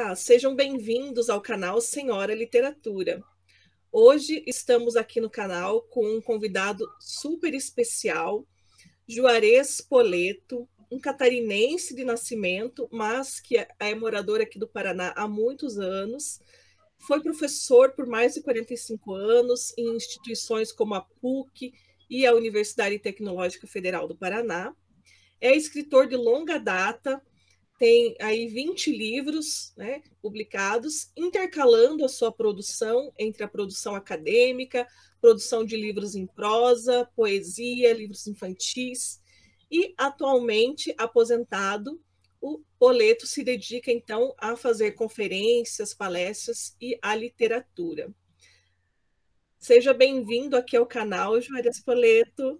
Olá, sejam bem-vindos ao canal Senhora Literatura. Hoje estamos aqui no canal com um convidado super especial, Juarez Spoleto, um catarinense de nascimento, mas que é morador aqui do Paraná há muitos anos. Foi professor por mais de 45 anos em instituições como a PUC e a Universidade Tecnológica Federal do Paraná. É escritor de longa data, tem aí 20 livros, né, publicados, intercalando a sua produção entre a produção acadêmica, produção de livros em prosa, poesia, livros infantis, e atualmente aposentado, o Spoleto se dedica então a fazer conferências, palestras e à literatura. Seja bem-vindo aqui ao canal, Juarez Spoleto.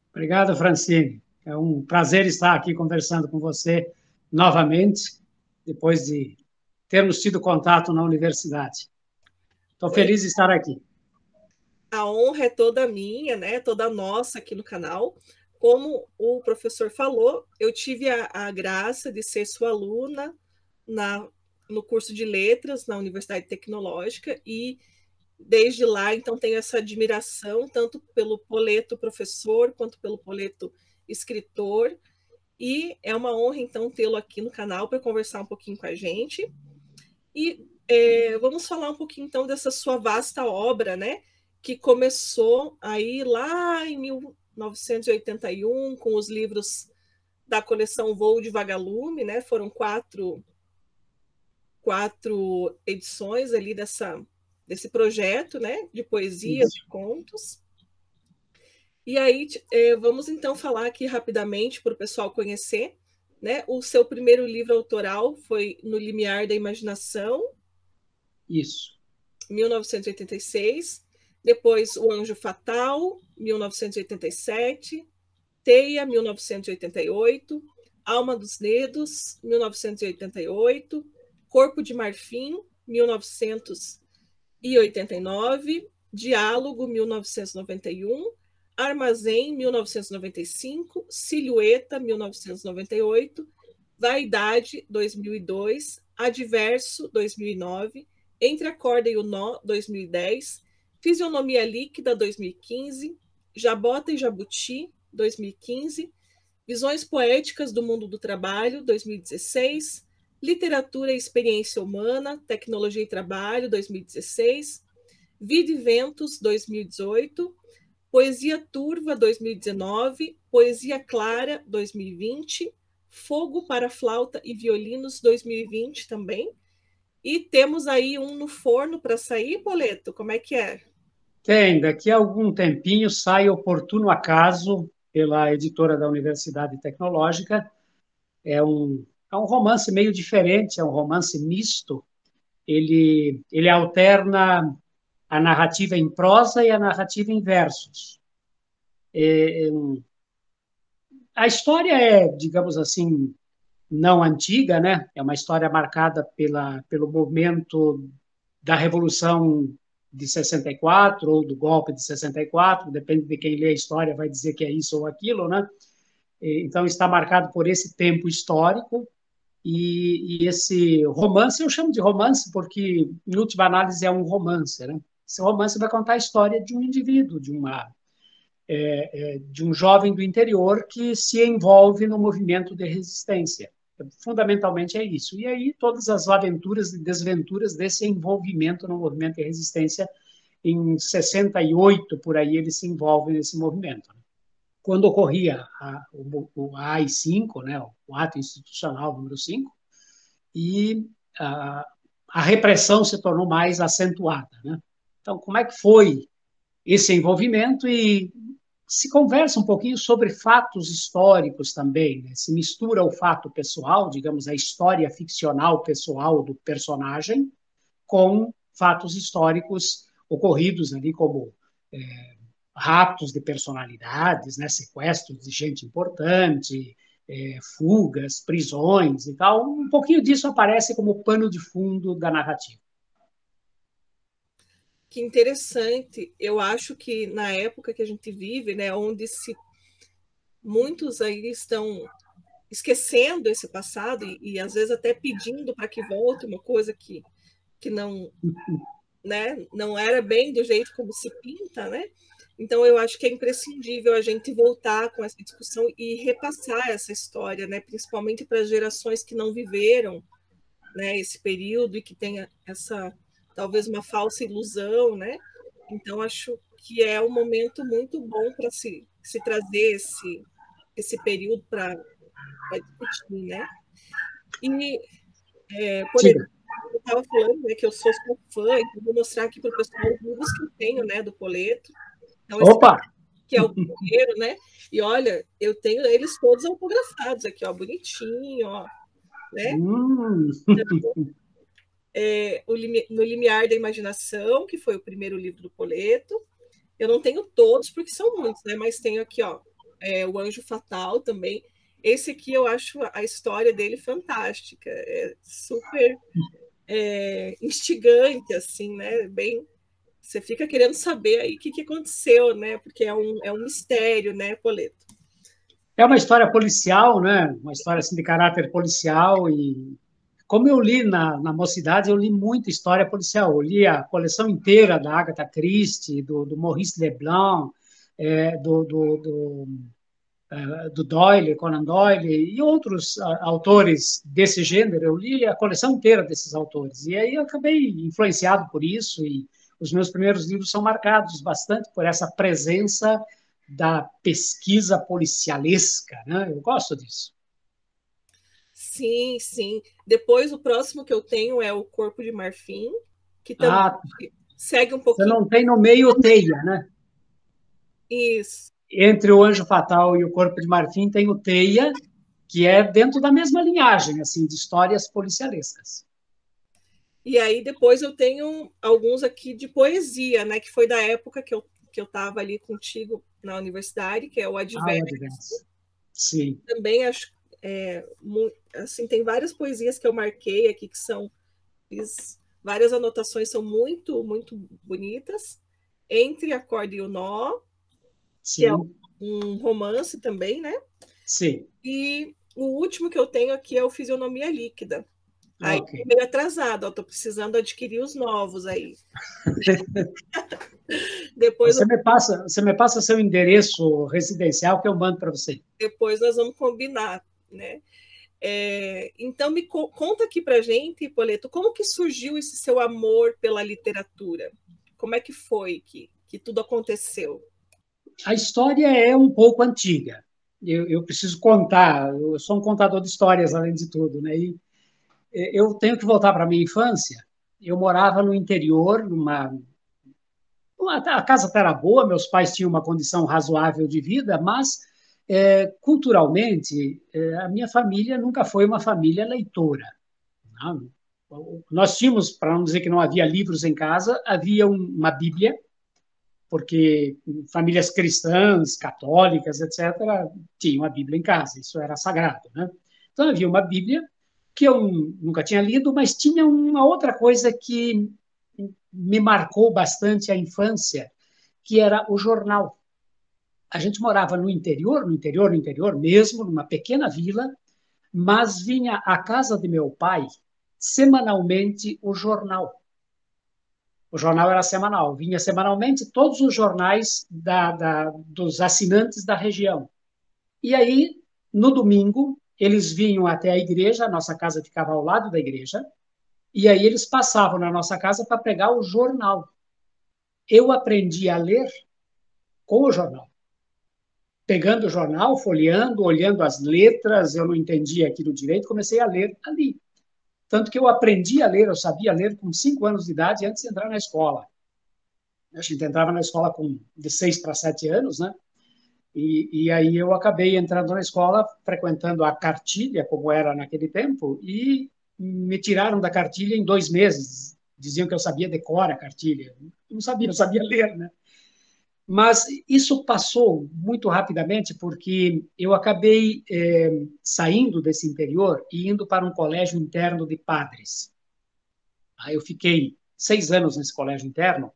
Obrigado, Francine. É um prazer estar aqui conversando com você novamente, depois de termos tido contato na universidade. Estou feliz de estar aqui. A honra é toda minha, né? Toda nossa aqui no canal. Como o professor falou, eu tive a graça de ser sua aluna no curso de letras na Universidade Tecnológica e desde lá, então, tenho essa admiração tanto pelo Spoleto professor quanto pelo Spoleto escritor. E é uma honra, então, tê-lo aqui no canal para conversar um pouquinho com a gente. E vamos falar um pouquinho, então, dessa sua vasta obra, né? Que começou aí lá em 1981, com os livros da coleção Voo de Vagalume, né? Foram quatro edições ali desse projeto, né? De poesias, de contos. E aí, vamos então falar aqui rapidamente para o pessoal conhecer, né? O seu primeiro livro autoral foi No Limiar da Imaginação. Isso. 1986. Depois, O Anjo Fatal, 1987. Teia, 1988. Alma dos Dedos, 1988. Corpo de Marfim, 1989. Diálogo, 1991. Armazém, 1995. Silhueta, 1998. Vaidade, 2002. Adverso, 2009. Entre a Corda e o Nó, 2010. Fisionomia Líquida, 2015. Jabota e Jabuti, 2015. Visões Poéticas do Mundo do Trabalho, 2016. Literatura e Experiência Humana, Tecnologia e Trabalho, 2016. Vida e Ventos, 2018. Poesia Turva, 2019. Poesia Clara, 2020. Fogo para Flauta e Violinos, 2020 também. E temos aí um no forno para sair, Spoleto? Como é que é? Tem, daqui a algum tempinho sai Oportuno Acaso, pela editora da Universidade Tecnológica. É um romance meio diferente, é um romance misto. Ele alterna a narrativa em prosa e a narrativa em versos. A história é, digamos assim, não antiga, né? É uma história marcada pelo movimento da Revolução de 64 ou do golpe de 64, depende de quem lê a história, vai dizer que é isso ou aquilo, né? Então está marcado por esse tempo histórico e esse romance, eu chamo de romance porque, em última análise, é um romance, né? Esse romance vai contar a história de um indivíduo, de um jovem do interior que se envolve no movimento de resistência. Fundamentalmente é isso. E aí todas as aventuras e desventuras desse envolvimento no movimento de resistência. Em 68, por aí, ele se envolve nesse movimento. Quando ocorria o AI-5, né, o ato institucional número 5, e a repressão se tornou mais acentuada. Né? Então, como é que foi esse envolvimento? E se conversa um pouquinho sobre fatos históricos também, né? Se mistura o fato pessoal, digamos, a história ficcional pessoal do personagem, com fatos históricos ocorridos ali, como raptos de personalidades, né? Sequestros de gente importante, fugas, prisões e tal. Um pouquinho disso aparece como pano de fundo da narrativa. Que interessante. Eu acho que na época que a gente vive, né, onde muitos aí estão esquecendo esse passado e às vezes até pedindo para que volte uma coisa que não, né, não era bem do jeito como se pinta, né? Então eu acho que é imprescindível a gente voltar com essa discussão e repassar essa história, né, principalmente para as gerações que não viveram, né, esse período e que tem essa talvez uma falsa ilusão, né? Então acho que é um momento muito bom para se trazer esse período para discutir, né? E, por Diga. exemplo, eu estava falando, né, que eu sou sua fã, então vou mostrar aqui para o pessoal os livros que eu tenho, né, do Poleto. Então, esse Opa! que é o primeiro, né? E olha, eu tenho eles todos autografados aqui, ó, bonitinho, ó, né? Hum. No Limiar da Imaginação, que foi o primeiro livro do Poleto. Eu não tenho todos, porque são muitos, né? Mas tenho aqui, ó, O Anjo Fatal também. Esse aqui eu acho a história dele fantástica, é super instigante, assim, né? Bem, você fica querendo saber aí o que aconteceu, né? Porque é um mistério, né, Poleto? É uma história policial, né? Uma história assim, de caráter policial. E como eu li na mocidade, eu li muita história policial. Eu li a coleção inteira da Agatha Christie, do Maurice Leblanc, do Doyle, Conan Doyle e outros autores desse gênero. Eu li a coleção inteira desses autores. E aí eu acabei influenciado por isso e os meus primeiros livros são marcados bastante por essa presença da pesquisa policialesca, né? Eu gosto disso. Sim, sim. Depois, o próximo que eu tenho é o Corpo de Marfim, que também Ah, segue um você pouquinho não tem no meio teia, né? isso. Entre o Anjo Fatal e o Corpo de Marfim tem o Teia, que é dentro da mesma linhagem, assim, de histórias policialescas. E aí depois eu tenho alguns aqui de poesia, né? Que foi da época que eu estava ali contigo na universidade, que é o Ah, o Adverso. Advance. Sim. Também acho assim, tem várias poesias que eu marquei aqui que fiz várias anotações, são muito, muito bonitas. Entre a Corda e o Nó, que é Sim, um romance também, né? sim. E o último que eu tenho aqui é o Fisionomia Líquida. Aí Ok. meio atrasado, estou precisando adquirir os novos aí. Depois, Você me passa seu endereço residencial que eu mando para você. depois nós vamos combinar, né? Então me conta aqui para gente, Poleto, como que surgiu esse seu amor pela literatura? Como é que foi que tudo aconteceu? A história é um pouco antiga. Eu preciso contar. Eu sou um contador de histórias, além de tudo, né? E eu tenho que voltar para a minha infância. Eu morava no interior, a casa até era boa, meus pais tinham uma condição razoável de vida, mas culturalmente a minha família nunca foi uma família leitora. Não? Nós tínhamos, para não dizer que não havia livros em casa, havia uma Bíblia, porque famílias cristãs, católicas, etc., tinham a Bíblia em casa, isso era sagrado. Né? Então havia uma Bíblia que eu nunca tinha lido, mas tinha uma outra coisa que me marcou bastante a infância, que era o jornal. A gente morava no interior mesmo, numa pequena vila, mas vinha à casa de meu pai semanalmente o jornal. O jornal era semanal, vinha semanalmente todos os jornais dos assinantes da região. E aí, no domingo, eles vinham até a igreja, a nossa casa ficava ao lado da igreja, e aí eles passavam na nossa casa para pegar o jornal. Eu aprendi a ler com o jornal. Pegando o jornal, folheando, olhando as letras, eu não entendia aquilo direito, comecei a ler ali. Tanto que eu aprendi a ler, eu sabia ler com 5 anos de idade antes de entrar na escola. A gente entrava na escola de 6 para 7 anos, né? E aí eu acabei entrando na escola, frequentando a cartilha, como era naquele tempo, e me tiraram da cartilha em 2 meses. Diziam que eu sabia decorar a cartilha. Eu não sabia, eu sabia ler, né? Mas isso passou muito rapidamente porque eu acabei saindo desse interior e indo para um colégio interno de padres. Aí eu fiquei 6 anos nesse colégio interno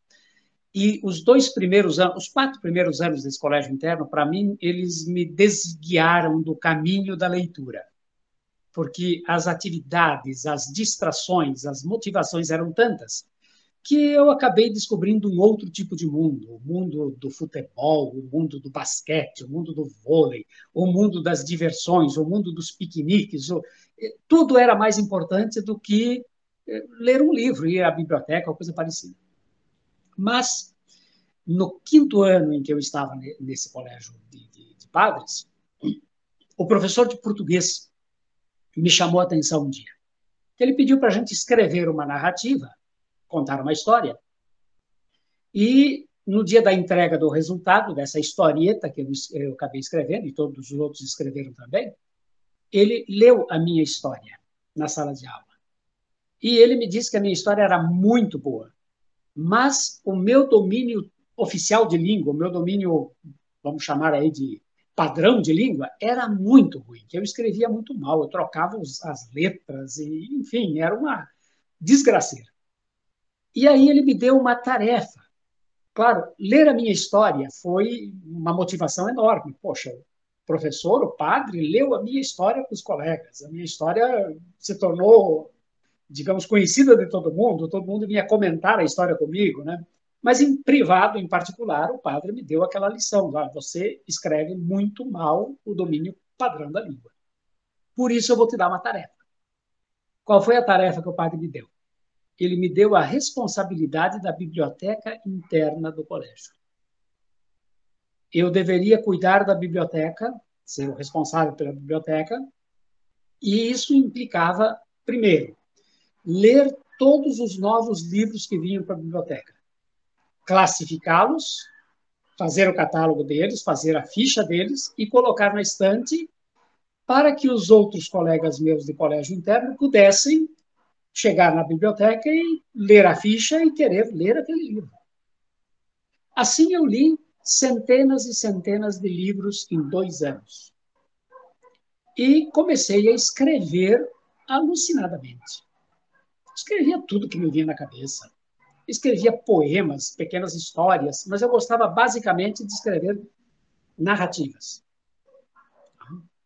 E os 2 primeiros anos, os 4 primeiros anos desse colégio interno, para mim, eles me desguiaram do caminho da leitura, porque as atividades, as distrações, as motivações eram tantas que eu acabei descobrindo um outro tipo de mundo, o mundo do futebol, o mundo do basquete, o mundo do vôlei, o mundo das diversões, o mundo dos piqueniques. Tudo era mais importante do que ler um livro, ir à biblioteca ou coisa parecida. Mas, no 5º ano em que eu estava nesse colégio de padres, o professor de português me chamou a atenção um dia. Ele pediu para a gente escrever uma narrativa, contar uma história, e no dia da entrega do resultado dessa historieta que eu acabei escrevendo, e todos os outros escreveram também, ele leu a minha história na sala de aula. E ele me disse que a minha história era muito boa, mas o meu domínio oficial de língua, o meu domínio, vamos chamar aí de padrão de língua, era muito ruim, que eu escrevia muito mal, eu trocava as letras, e, enfim, era uma desgraceira. E aí ele me deu uma tarefa. Claro, ler a minha história foi uma motivação enorme. Poxa, o professor, o padre, leu a minha história para os colegas. A minha história se tornou, digamos, conhecida de todo mundo vinha comentar a história comigo, né? Mas em privado, em particular, o padre me deu aquela lição: você escreve muito mal o domínio padrão da língua. Por isso eu vou te dar uma tarefa. Qual foi a tarefa que o padre me deu? Ele me deu a responsabilidade da biblioteca interna do colégio. Eu deveria cuidar da biblioteca, ser o responsável pela biblioteca, e isso implicava, primeiro, ler todos os novos livros que vinham para a biblioteca, classificá-los, fazer o catálogo deles, fazer a ficha deles e colocar na estante para que os outros colegas meus de colégio interno pudessem chegar na biblioteca e ler a ficha e querer ler aquele livro. Assim eu li centenas e centenas de livros em 2 anos. E comecei a escrever alucinadamente. Escrevia tudo que me vinha na cabeça. Escrevia poemas, pequenas histórias, mas eu gostava basicamente de escrever narrativas.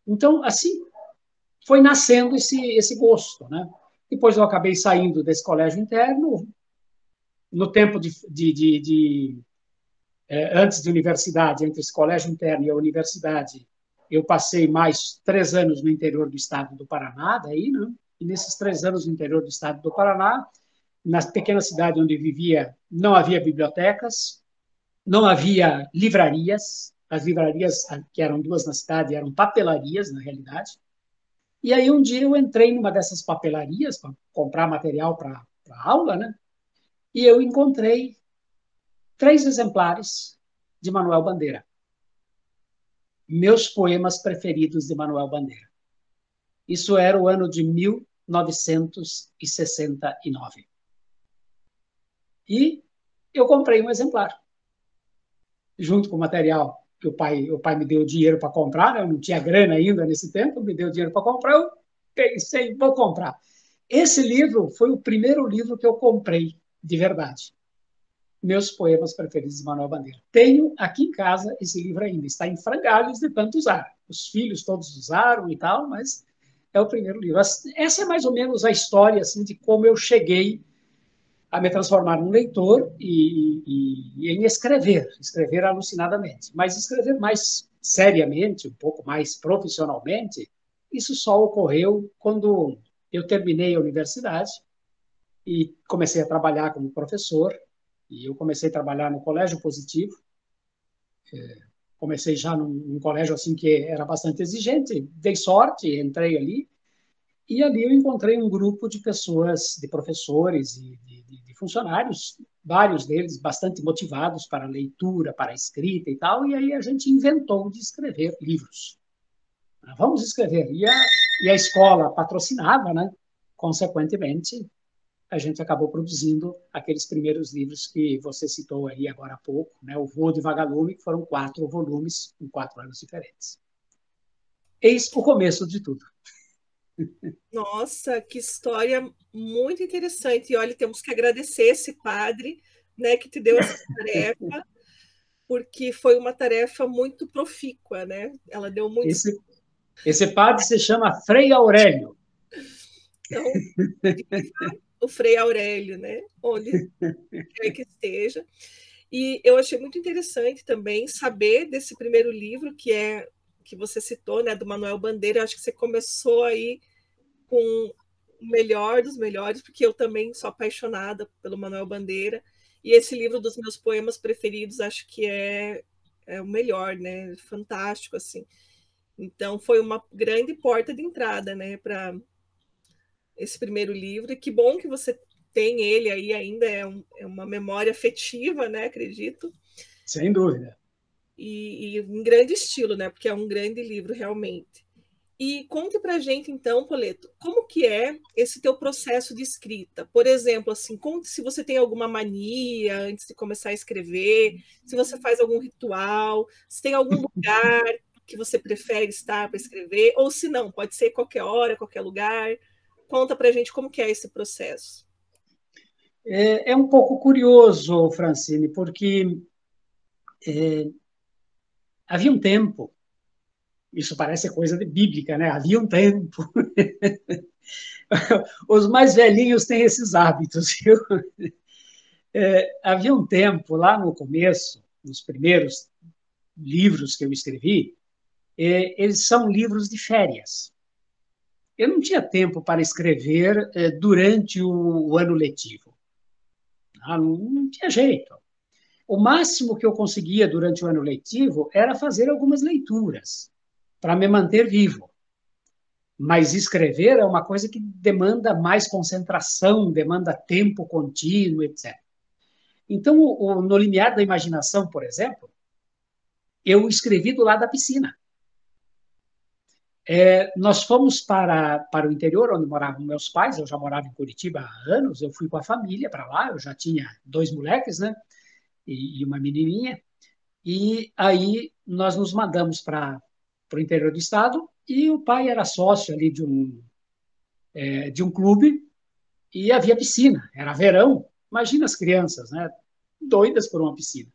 Então, assim, foi nascendo esse gosto, né? Depois eu acabei saindo desse colégio interno. No tempo antes de universidade, entre esse colégio interno e a universidade, eu passei mais 3 anos no interior do estado do Paraná, daí, né? E nesses 3 anos no interior do estado do Paraná, na pequena cidade onde vivia, não havia bibliotecas, não havia livrarias. As livrarias, que eram 2 na cidade, eram papelarias, na realidade. E aí um dia eu entrei numa dessas papelarias para comprar material para a aula, né? E eu encontrei 3 exemplares de Manuel Bandeira. Meus poemas preferidos de Manuel Bandeira. Isso era o ano de 1969. E eu comprei um exemplar, junto com o material que o pai me deu dinheiro para comprar, né? Eu não tinha grana ainda nesse tempo, me deu dinheiro para comprar, eu pensei, vou comprar. Esse livro foi o primeiro livro que eu comprei, de verdade. Meus poemas preferidos de Manuel Bandeira. Tenho aqui em casa esse livro ainda, está em frangalhos de tanto usar. Os filhos todos usaram e tal, mas é o primeiro livro. Essa é mais ou menos a história assim, de como eu cheguei a me transformar num leitor e em escrever alucinadamente. Mas escrever mais seriamente, um pouco mais profissionalmente, isso só ocorreu quando eu terminei a universidade e comecei a trabalhar como professor. E eu comecei a trabalhar no Colégio Positivo. Comecei já num colégio assim que era bastante exigente. Dei sorte, entrei ali. E ali eu encontrei um grupo de pessoas, de professores e de funcionários, vários deles bastante motivados para a leitura, para a escrita e tal. E aí a gente inventou de escrever livros. Vamos escrever. E a escola patrocinava, né? Consequentemente, a gente acabou produzindo aqueles primeiros livros que você citou aí agora há pouco, né? O Voo de Vagalume, que foram 4 volumes em 4 anos diferentes. Eis o começo de tudo. Nossa, que história muito interessante. E olha, temos que agradecer esse padre né, que te deu essa tarefa, porque foi uma tarefa muito profícua, né? Ela deu muito. Esse padre se chama Frei Aurélio. Então, o Frei Aurélio, né? Onde quer que esteja. E eu achei muito interessante também saber desse primeiro livro, que você citou, né, do Manuel Bandeira. Eu acho que você começou aí com o melhor dos melhores, porque eu também sou apaixonada pelo Manuel Bandeira. E esse livro dos meus poemas preferidos, acho que é o melhor, né? Fantástico, assim. Então, foi uma grande porta de entrada, né, para esse primeiro livro. E que bom que você tem ele aí ainda, é uma memória afetiva, né, acredito. Sem dúvida. E em grande estilo, né, porque é um grande livro, realmente. E conte pra gente, então, Poleto, como que é esse teu processo de escrita? Por exemplo, assim, conte se você tem alguma mania antes de começar a escrever, se você faz algum ritual, se tem algum lugar que você prefere estar para escrever, ou se não, pode ser qualquer hora, qualquer lugar. Conta pra gente como que é esse processo. É um pouco curioso, Francine, porque havia um tempo, isso parece coisa de bíblica, né? Havia um tempo. Os mais velhinhos têm esses hábitos, viu? Havia um tempo, lá no começo, nos primeiros livros que eu escrevi, eles são livros de férias. Eu não tinha tempo para escrever durante o ano letivo. Não tinha jeito. O máximo que eu conseguia durante o ano letivo era fazer algumas leituras para me manter vivo. Mas escrever é uma coisa que demanda mais concentração, demanda tempo contínuo, etc. Então, no limiar da imaginação, por exemplo, eu escrevi do lado da piscina. Nós fomos para o interior, onde moravam meus pais. Eu já morava em Curitiba há anos. Eu fui com a família para lá. Eu já tinha 2 moleques, né? E uma menininha. E aí nós nos mandamos para o interior do estado. E o pai era sócio ali de um clube e havia piscina. Era verão. Imagina as crianças, né? Doidas por uma piscina.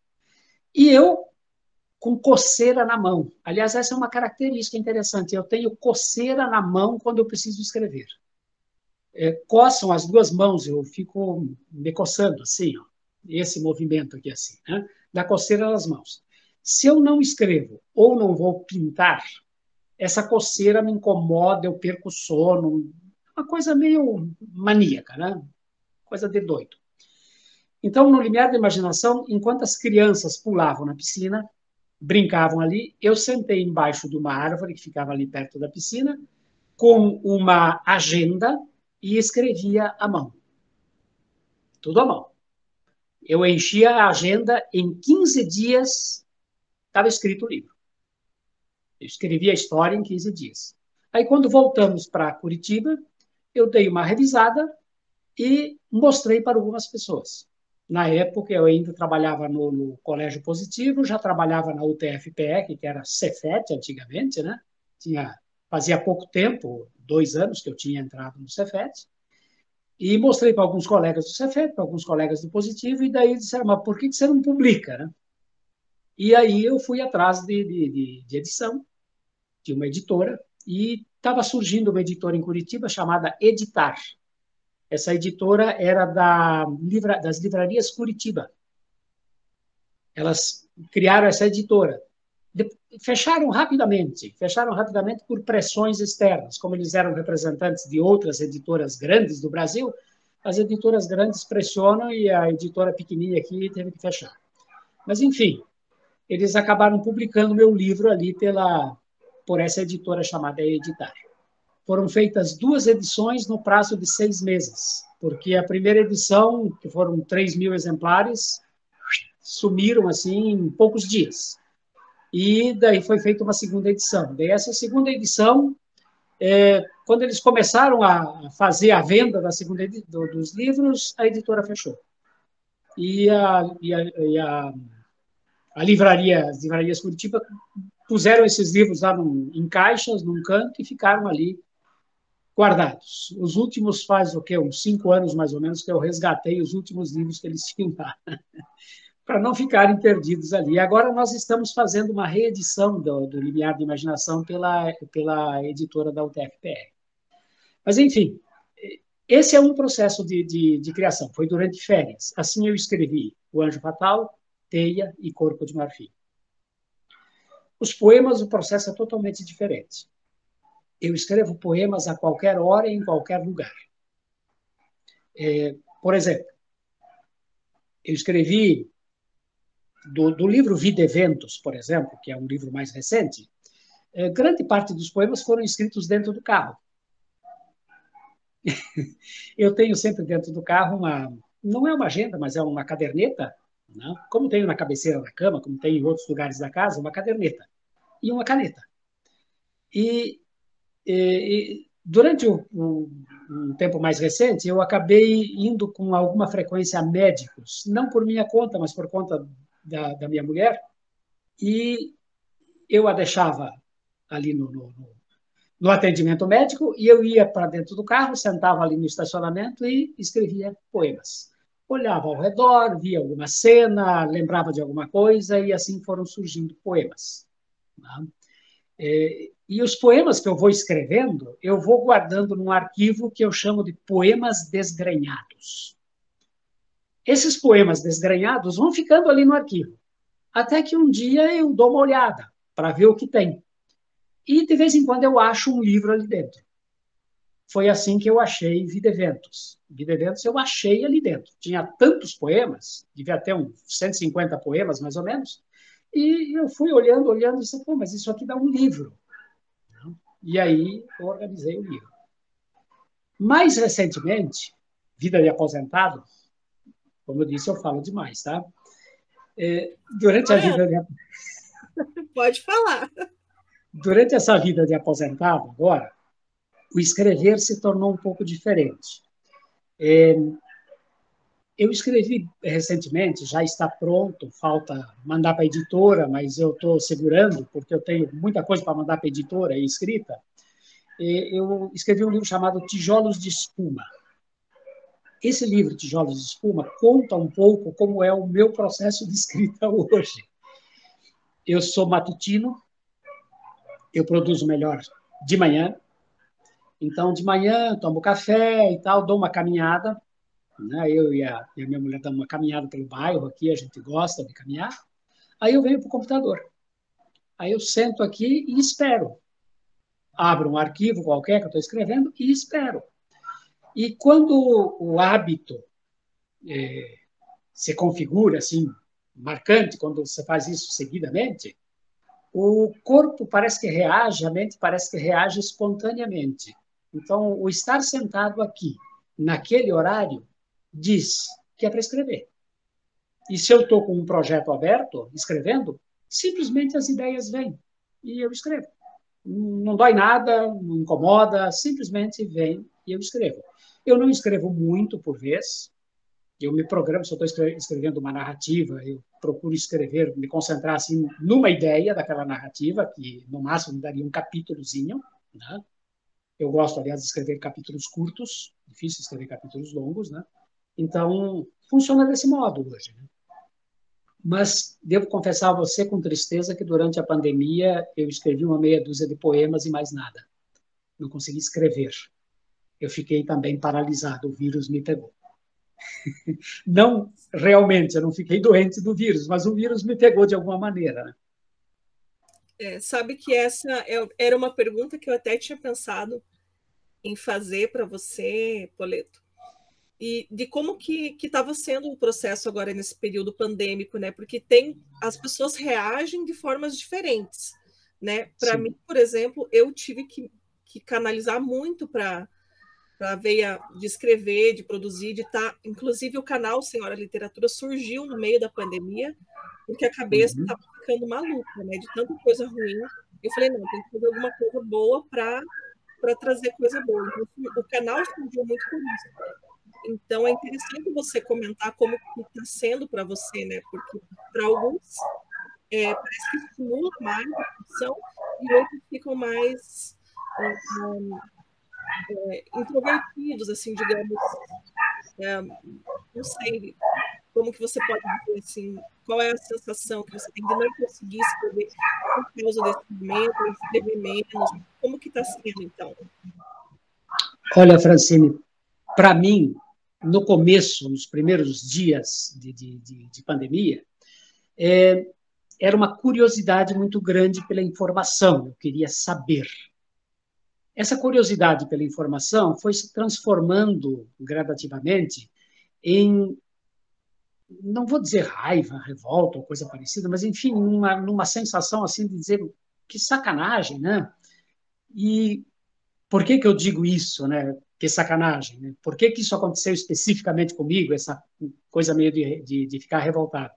E eu com coceira na mão. Aliás, essa é uma característica interessante. Eu tenho coceira na mão quando eu preciso escrever. Coçam as duas mãos, eu fico me coçando assim, ó, esse movimento aqui assim, né? Da coceira nas mãos. Se eu não escrevo ou não vou pintar, essa coceira me incomoda, eu perco o sono, uma coisa meio maníaca, né? Coisa de doido. Então, no limiar da imaginação, enquanto as crianças pulavam na piscina, brincavam ali, eu sentei embaixo de uma árvore que ficava ali perto da piscina, com uma agenda e escrevia à mão. Tudo à mão. Eu enchia a agenda, em 15 dias estava escrito o livro. Eu escrevi a história em 15 dias. Aí, quando voltamos para Curitiba, eu dei uma revisada e mostrei para algumas pessoas. Na época, eu ainda trabalhava no Colégio Positivo, já trabalhava na UTFPE, que era Cefet antigamente, né? Fazia pouco tempo, 2 anos que eu tinha entrado no Cefet, e mostrei para alguns colegas do Cefet, para alguns colegas do Positivo, e daí disseram, mas por que você não publica, né? E aí eu fui atrás de edição, de uma editora, e estava surgindo uma editora em Curitiba chamada Editar. Essa editora era das livrarias Curitiba. Elas criaram essa editora. Fecharam rapidamente por pressões externas. Como eles eram representantes de outras editoras grandes do Brasil, as editoras grandes pressionam e a editora pequenininha aqui teve que fechar. Mas, enfim, eles acabaram publicando meu livro ali por essa editora chamada Editar. Foram feitas 2 edições no prazo de 6 meses, porque a primeira edição, que foram 3.000 exemplares, sumiram assim em poucos dias. E daí foi feita uma segunda edição. Daí essa segunda edição, quando eles começaram a fazer a venda da segunda dos livros, a editora fechou. E as livrarias Curitiba puseram esses livros lá em caixas, num canto, e ficaram ali guardados. Os últimos faz o quê? Uns 5 anos, mais ou menos, que eu resgatei os últimos livros que eles tinham lá, para não ficarem perdidos ali. Agora nós estamos fazendo uma reedição do Limiar de Imaginação pela editora da UTFPR. Mas, enfim, esse é um processo de criação. Foi durante férias. Assim eu escrevi O Anjo Fatal, Teia e Corpo de Marfim. Os poemas, o processo é totalmente diferente. Eu escrevo poemas a qualquer hora e em qualquer lugar. Por exemplo, eu escrevi do livro Vida Eventos, por exemplo, que é um livro mais recente, grande parte dos poemas foram escritos dentro do carro. Eu tenho sempre dentro do carro não é uma agenda, mas é uma caderneta, né? Como tenho na cabeceira da cama, como tem em outros lugares da casa, uma caderneta e uma caneta. E durante um tempo mais recente, eu acabei indo com alguma frequência a médicos, não por minha conta, mas por conta da minha mulher, e eu a deixava ali no atendimento médico e eu ia para dentro do carro, sentava ali no estacionamento e escrevia poemas. Olhava ao redor, via alguma cena, lembrava de alguma coisa e assim foram surgindo poemas. Né? E os poemas que eu vou escrevendo, eu vou guardando num arquivo que eu chamo de poemas desgrenhados. Esses poemas desgrenhados vão ficando ali no arquivo, até que um dia eu dou uma olhada para ver o que tem. E, de vez em quando, eu acho um livro ali dentro. Foi assim que eu achei Vida Eventos. Vida Eventos eu achei ali dentro. Tinha tantos poemas, devia ter uns 150 poemas, mais ou menos, e eu fui olhando e disse, pô, mas isso aqui dá um livro. E aí eu organizei o livro. Mais recentemente, Vida de Aposentado, como eu disse, eu falo demais, tá? Durante a vida de... Pode falar. Durante essa vida de aposentado, agora, o escrever se tornou um pouco diferente. Eu escrevi recentemente, já está pronto, falta mandar para a editora, mas eu estou segurando, porque eu tenho muita coisa para mandar para a editora e escrita. Eu escrevi um livro chamado Tijolos de Espuma. Esse livro, Tijolos de Espuma, conta um pouco como é o meu processo de escrita hoje. Eu sou matutino, eu produzo melhor de manhã, então de manhã tomo café e tal, dou uma caminhada, né? Eu e a minha mulher damos uma caminhada pelo bairro aqui, a gente gosta de caminhar. Aí eu venho para o computador. Aí eu sento aqui e espero. Abro um arquivo qualquer que eu estou escrevendo e espero. E quando o hábito se configura assim, marcante, quando você faz isso seguidamente, o corpo parece que reage, a mente parece que reage espontaneamente. Então, o estar sentado aqui, naquele horário, diz que é para escrever. E se eu estou com um projeto aberto, escrevendo, simplesmente as ideias vêm e eu escrevo. Não dói nada, não incomoda, simplesmente vem e eu escrevo. Eu não escrevo muito por vez, eu me programo, se eu estou escrevendo uma narrativa, eu procuro escrever, me concentrar assim, numa ideia daquela narrativa, que no máximo daria um capítulozinho. Né? Eu gosto, aliás, de escrever capítulos curtos, difícil escrever capítulos longos, né? Então, funciona desse modo hoje. Né? Mas devo confessar a você com tristeza que durante a pandemia eu escrevi uma meia dúzia de poemas e mais nada. Não consegui escrever. Eu fiquei também paralisado, o vírus me pegou. Não realmente, eu não fiquei doente do vírus, mas o vírus me pegou de alguma maneira. Né? Sabe que essa era uma pergunta que eu até tinha pensado em fazer para você, Poleto, e de como que estava sendo o processo agora nesse período pandêmico, né? Porque as pessoas reagem de formas diferentes, né? Para mim, por exemplo, eu tive que canalizar muito para a veia de escrever, de produzir, de estar. Inclusive, o canal Senhora Literatura surgiu no meio da pandemia, porque a cabeça estava ficando maluca, né? De tanta coisa ruim. Eu falei, não, tem que fazer alguma coisa boa para trazer coisa boa. Então, o canal surgiu muito por isso. Então, é interessante você comentar como está sendo para você, né? Porque para alguns parece que estimula mais a função e outros ficam mais introvertidos, assim, digamos, não sei como que você pode dizer assim, qual é a sensação que você tem de não conseguir escrever por causa desse momento, escrever menos, como que está sendo, então? Olha, Francine, para mim, no começo, nos primeiros dias de pandemia, era uma curiosidade muito grande pela informação, eu queria saber. Essa curiosidade pela informação foi se transformando gradativamente em, não vou dizer raiva, revolta ou coisa parecida, mas, enfim, numa sensação assim de dizer que sacanagem, né? E por que que eu digo isso, né? Que sacanagem, né? Por que que isso aconteceu especificamente comigo, essa coisa meio de ficar revoltado?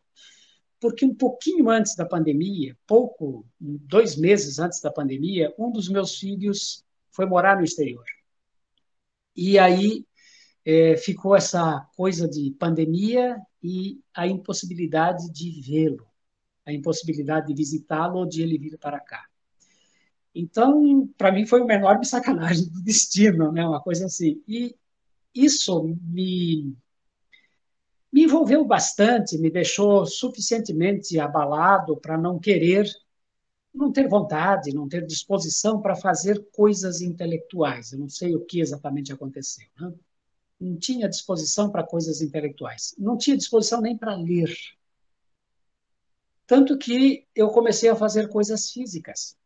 Porque um pouquinho antes da pandemia, 2 meses antes da pandemia, um dos meus filhos foi morar no exterior. E aí ficou essa coisa de pandemia e a impossibilidade de vê-lo, a impossibilidade de visitá-lo ou de ele vir para cá. Então, para mim, foi uma enorme sacanagem do destino, né? Uma coisa assim. E isso me envolveu bastante, me deixou suficientemente abalado para não querer, não ter vontade, não ter disposição para fazer coisas intelectuais. Eu não sei o que exatamente aconteceu. Né? Não tinha disposição para coisas intelectuais. Não tinha disposição nem para ler. Tanto que eu comecei a fazer coisas físicas.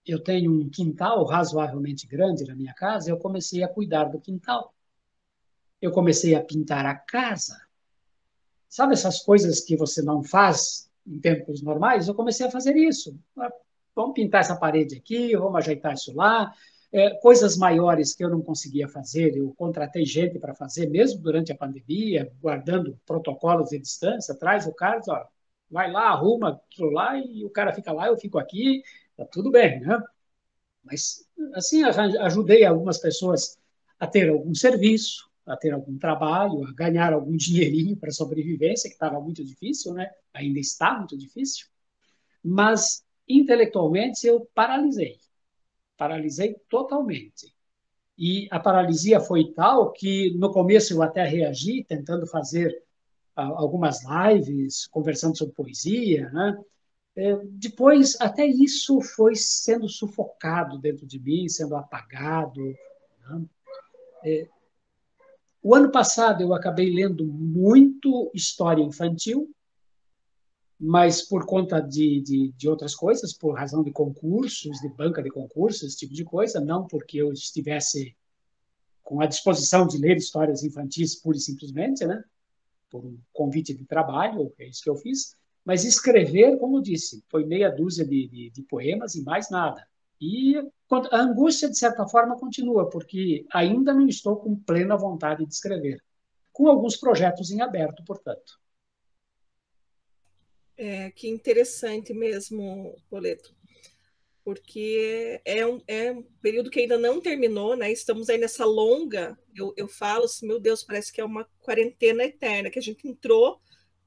Eu tenho um quintal razoavelmente grande na minha casa, eu comecei a cuidar do quintal. Eu comecei a pintar a casa. Sabe essas coisas que você não faz em tempos normais? Eu comecei a fazer isso. Vamos pintar essa parede aqui, vamos ajeitar isso lá. Coisas maiores que eu não conseguia fazer, eu contratei gente para fazer, mesmo durante a pandemia, guardando protocolos de distância, traz o cara, ó, vai lá, arruma aquilo lá, e o cara fica lá, eu fico aqui, tá tudo bem, né? Mas, assim, ajudei algumas pessoas a ter algum serviço, a ter algum trabalho, a ganhar algum dinheirinho para a sobrevivência, que estava muito difícil, né? Ainda está muito difícil. Mas, intelectualmente, eu paralisei totalmente. E a paralisia foi tal que, no começo, eu até reagi, tentando fazer algumas lives, conversando sobre poesia, né? Depois, até isso foi sendo sufocado dentro de mim, sendo apagado. Né? O ano passado eu acabei lendo muito história infantil, mas por conta de outras coisas, por razão de concursos, de banca de concursos, esse tipo de coisa, não porque eu estivesse com a disposição de ler histórias infantis pura e simplesmente, né? Por um convite de trabalho, é isso que eu fiz, mas escrever, como disse, foi meia dúzia de poemas e mais nada. E a angústia, de certa forma, continua, porque ainda não estou com plena vontade de escrever, com alguns projetos em aberto, portanto. Que interessante mesmo, Poleto, porque é um período que ainda não terminou, né? Estamos aí nessa longa, eu falo assim, meu Deus, parece que é uma quarentena eterna, que a gente entrou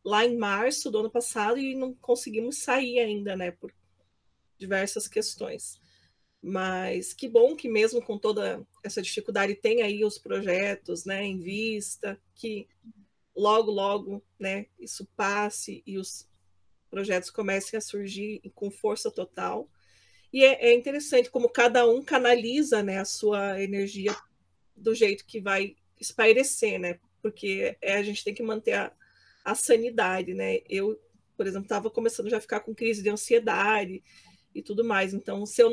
lá em março do ano passado e não conseguimos sair ainda, né? Por diversas questões. Mas que bom que mesmo com toda essa dificuldade tem aí os projetos, né, em vista, que logo, logo, né, isso passe e os projetos comecem a surgir com força total. E é interessante como cada um canaliza, né, a sua energia do jeito que vai espairecer, né? Porque a gente tem que manter a sanidade, né? Eu, por exemplo, estava começando já a ficar com crise de ansiedade e tudo mais. Então, se eu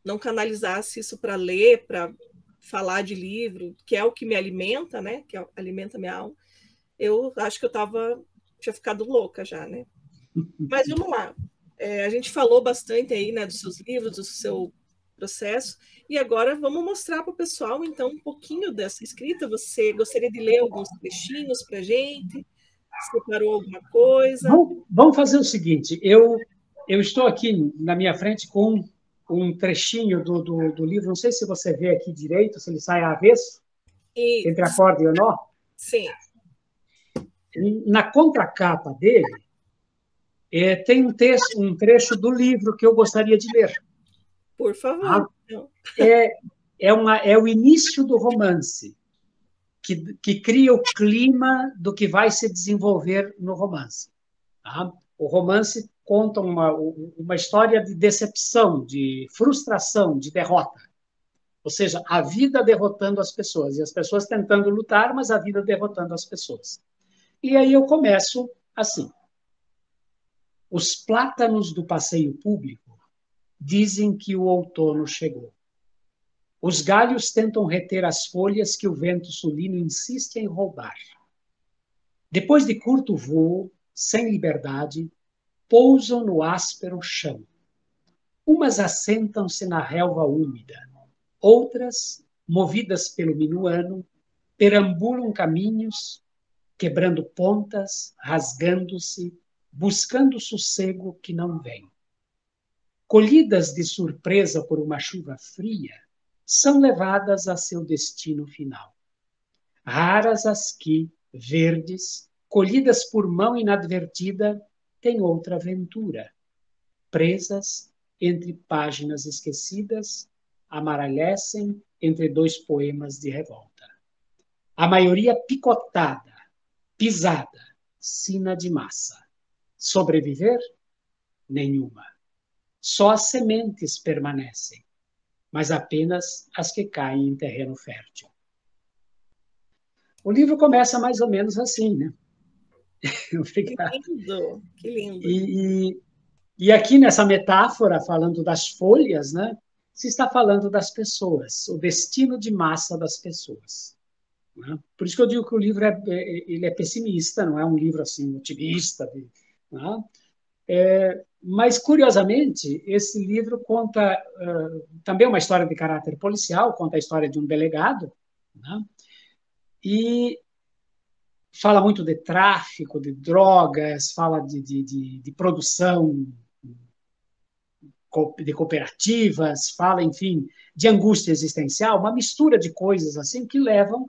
não canalizasse isso para ler, para falar de livro, que é o que me alimenta, né? Que alimenta minha alma, eu acho que tinha ficado louca já, né? Mas vamos lá. A gente falou bastante aí, né, dos seus livros, do seu processo, e agora vamos mostrar para o pessoal, então, um pouquinho dessa escrita. Você gostaria de ler alguns trechinhos para a gente? Separou alguma coisa? Vamos fazer o seguinte, eu estou aqui na minha frente com um trechinho do livro, não sei se você vê aqui direito, se ele sai avesso, E, entre a corda e o nó. sim. Na contracapa dele, tem um trecho do livro que eu gostaria de ler. Por favor. Tá? É, é o início do romance, que cria o clima do que vai se desenvolver no romance. Tá? O romance conta uma história de decepção, de frustração, de derrota. Ou seja, a vida derrotando as pessoas, e as pessoas tentando lutar, mas a vida derrotando as pessoas. E aí eu começo assim. Os plátanos do passeio público dizem que o outono chegou. Os galhos tentam reter as folhas que o vento sulino insiste em roubar. Depois de curto voo, sem liberdade, pousam no áspero chão. Umas assentam-se na relva úmida, outras, movidas pelo minuano, perambulam caminhos, quebrando pontas, rasgando-se, buscando o sossego que não vem. Colhidas de surpresa por uma chuva fria, são levadas a seu destino final. Raras as que, verdes, colhidas por mão inadvertida, têm outra aventura. Presas entre páginas esquecidas, amaralhecem entre dois poemas de revolta. A maioria picotada, pisada, sina de massa. Sobreviver? Nenhuma. Só as sementes permanecem, mas apenas as que caem em terreno fértil. O livro começa mais ou menos assim, né? Que lindo, que lindo. E aqui nessa metáfora, falando das folhas, né, se está falando das pessoas, o destino de massa das pessoas. Né? Por isso que eu digo que o livro ele é pessimista, não é um livro assim otimista. Né? Mas, curiosamente, esse livro conta também uma história de caráter policial, conta a história de um delegado, né? E fala muito de tráfico, de drogas, fala de produção de cooperativas, fala, enfim, de angústia existencial, uma mistura de coisas assim que levam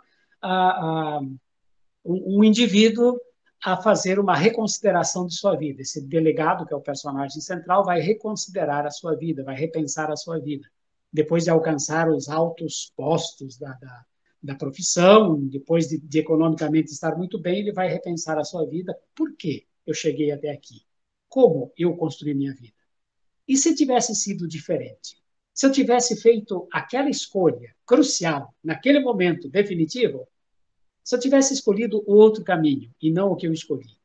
um indivíduo a fazer uma reconsideração de sua vida. Esse delegado, que é o personagem central, vai reconsiderar a sua vida, vai repensar a sua vida. Depois de alcançar os altos postos da profissão, depois de economicamente estar muito bem, ele vai repensar a sua vida. Por que eu cheguei até aqui? Como eu construí minha vida? E se tivesse sido diferente? Se eu tivesse feito aquela escolha crucial, naquele momento definitivo, se eu tivesse escolhido o outro caminho e não o que eu escolhi,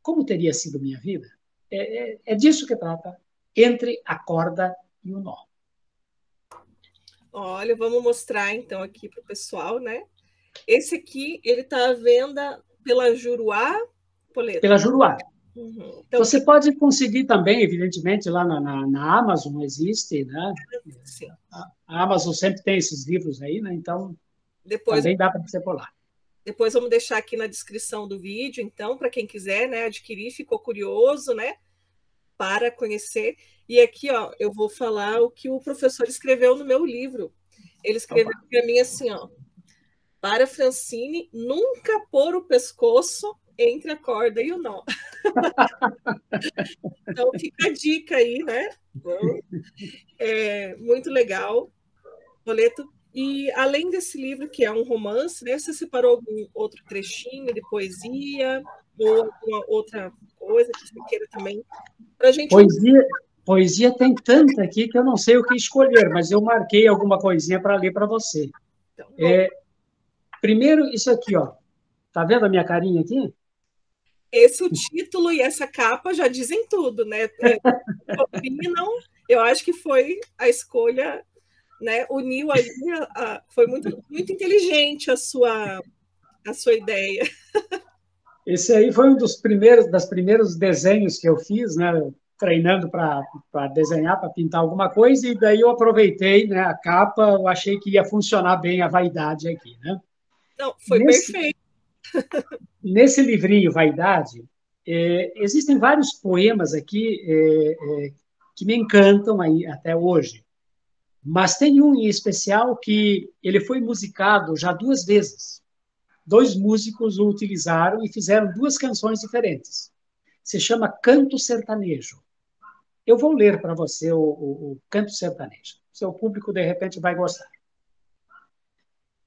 como teria sido minha vida? É disso que trata Entre a Corda e o Nó. Olha, vamos mostrar então aqui para o pessoal, né? Esse aqui, ele está à venda pela Juruá, Poleto. Pela Juruá. Uhum. Então, você pode conseguir também, evidentemente, lá na Amazon existe, né? sim. A Amazon sempre tem esses livros aí, né? Então, também dá para você por lá. Depois vamos deixar aqui na descrição do vídeo, então, para quem quiser, né, adquirir, ficou curioso, né, para conhecer. E aqui, ó, eu vou falar o que o professor escreveu no meu livro. Ele escreveu para mim assim, ó: para Francine, nunca pôr o pescoço entre a corda e o nó. Então fica a dica aí, né? É muito legal, Poleto. E além desse livro, que é um romance, né, você separou algum outro trechinho de poesia ou alguma outra coisa que você queira também para a gente? Poesia tem tanta aqui que eu não sei o que escolher, mas eu marquei alguma coisinha para ler para você. Então, primeiro, isso aqui, ó. Tá vendo a minha carinha aqui? Esse o título e essa capa já dizem tudo, né? Combinam, eu acho que foi a escolha, né? Uniu ali, foi muito, muito inteligente a sua ideia. Esse aí foi um dos primeiros desenhos que eu fiz, né? Treinando para desenhar, para pintar alguma coisa, e daí eu aproveitei, né, a capa, eu achei que ia funcionar bem a vaidade aqui, né? Não, foi perfeito. Nesse livrinho Vaidade, existem vários poemas aqui que me encantam aí até hoje, mas tem um em especial que ele foi musicado já 2 vezes. 2 músicos o utilizaram e fizeram 2 canções diferentes. Se chama Canto Sertanejo. Eu vou ler para você o Canto Sertanejo. Seu público, de repente, vai gostar.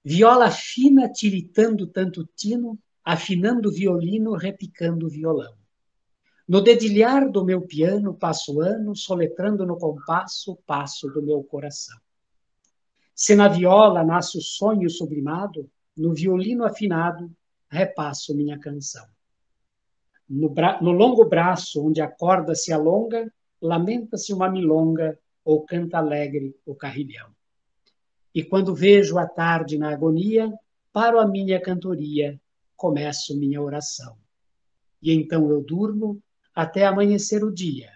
Viola fina tiritando tanto tino, afinando o violino, repicando o violão. No dedilhar do meu piano passo ano, soletrando no compasso o passo do meu coração. Se na viola nasce o sonho sublimado, no violino afinado repasso minha canção. No longo braço, onde a corda se alonga, lamenta-se uma milonga ou canta alegre o carrilhão. E quando vejo a tarde na agonia, paro a minha cantoria, começo minha oração. E então eu durmo até amanhecer o dia,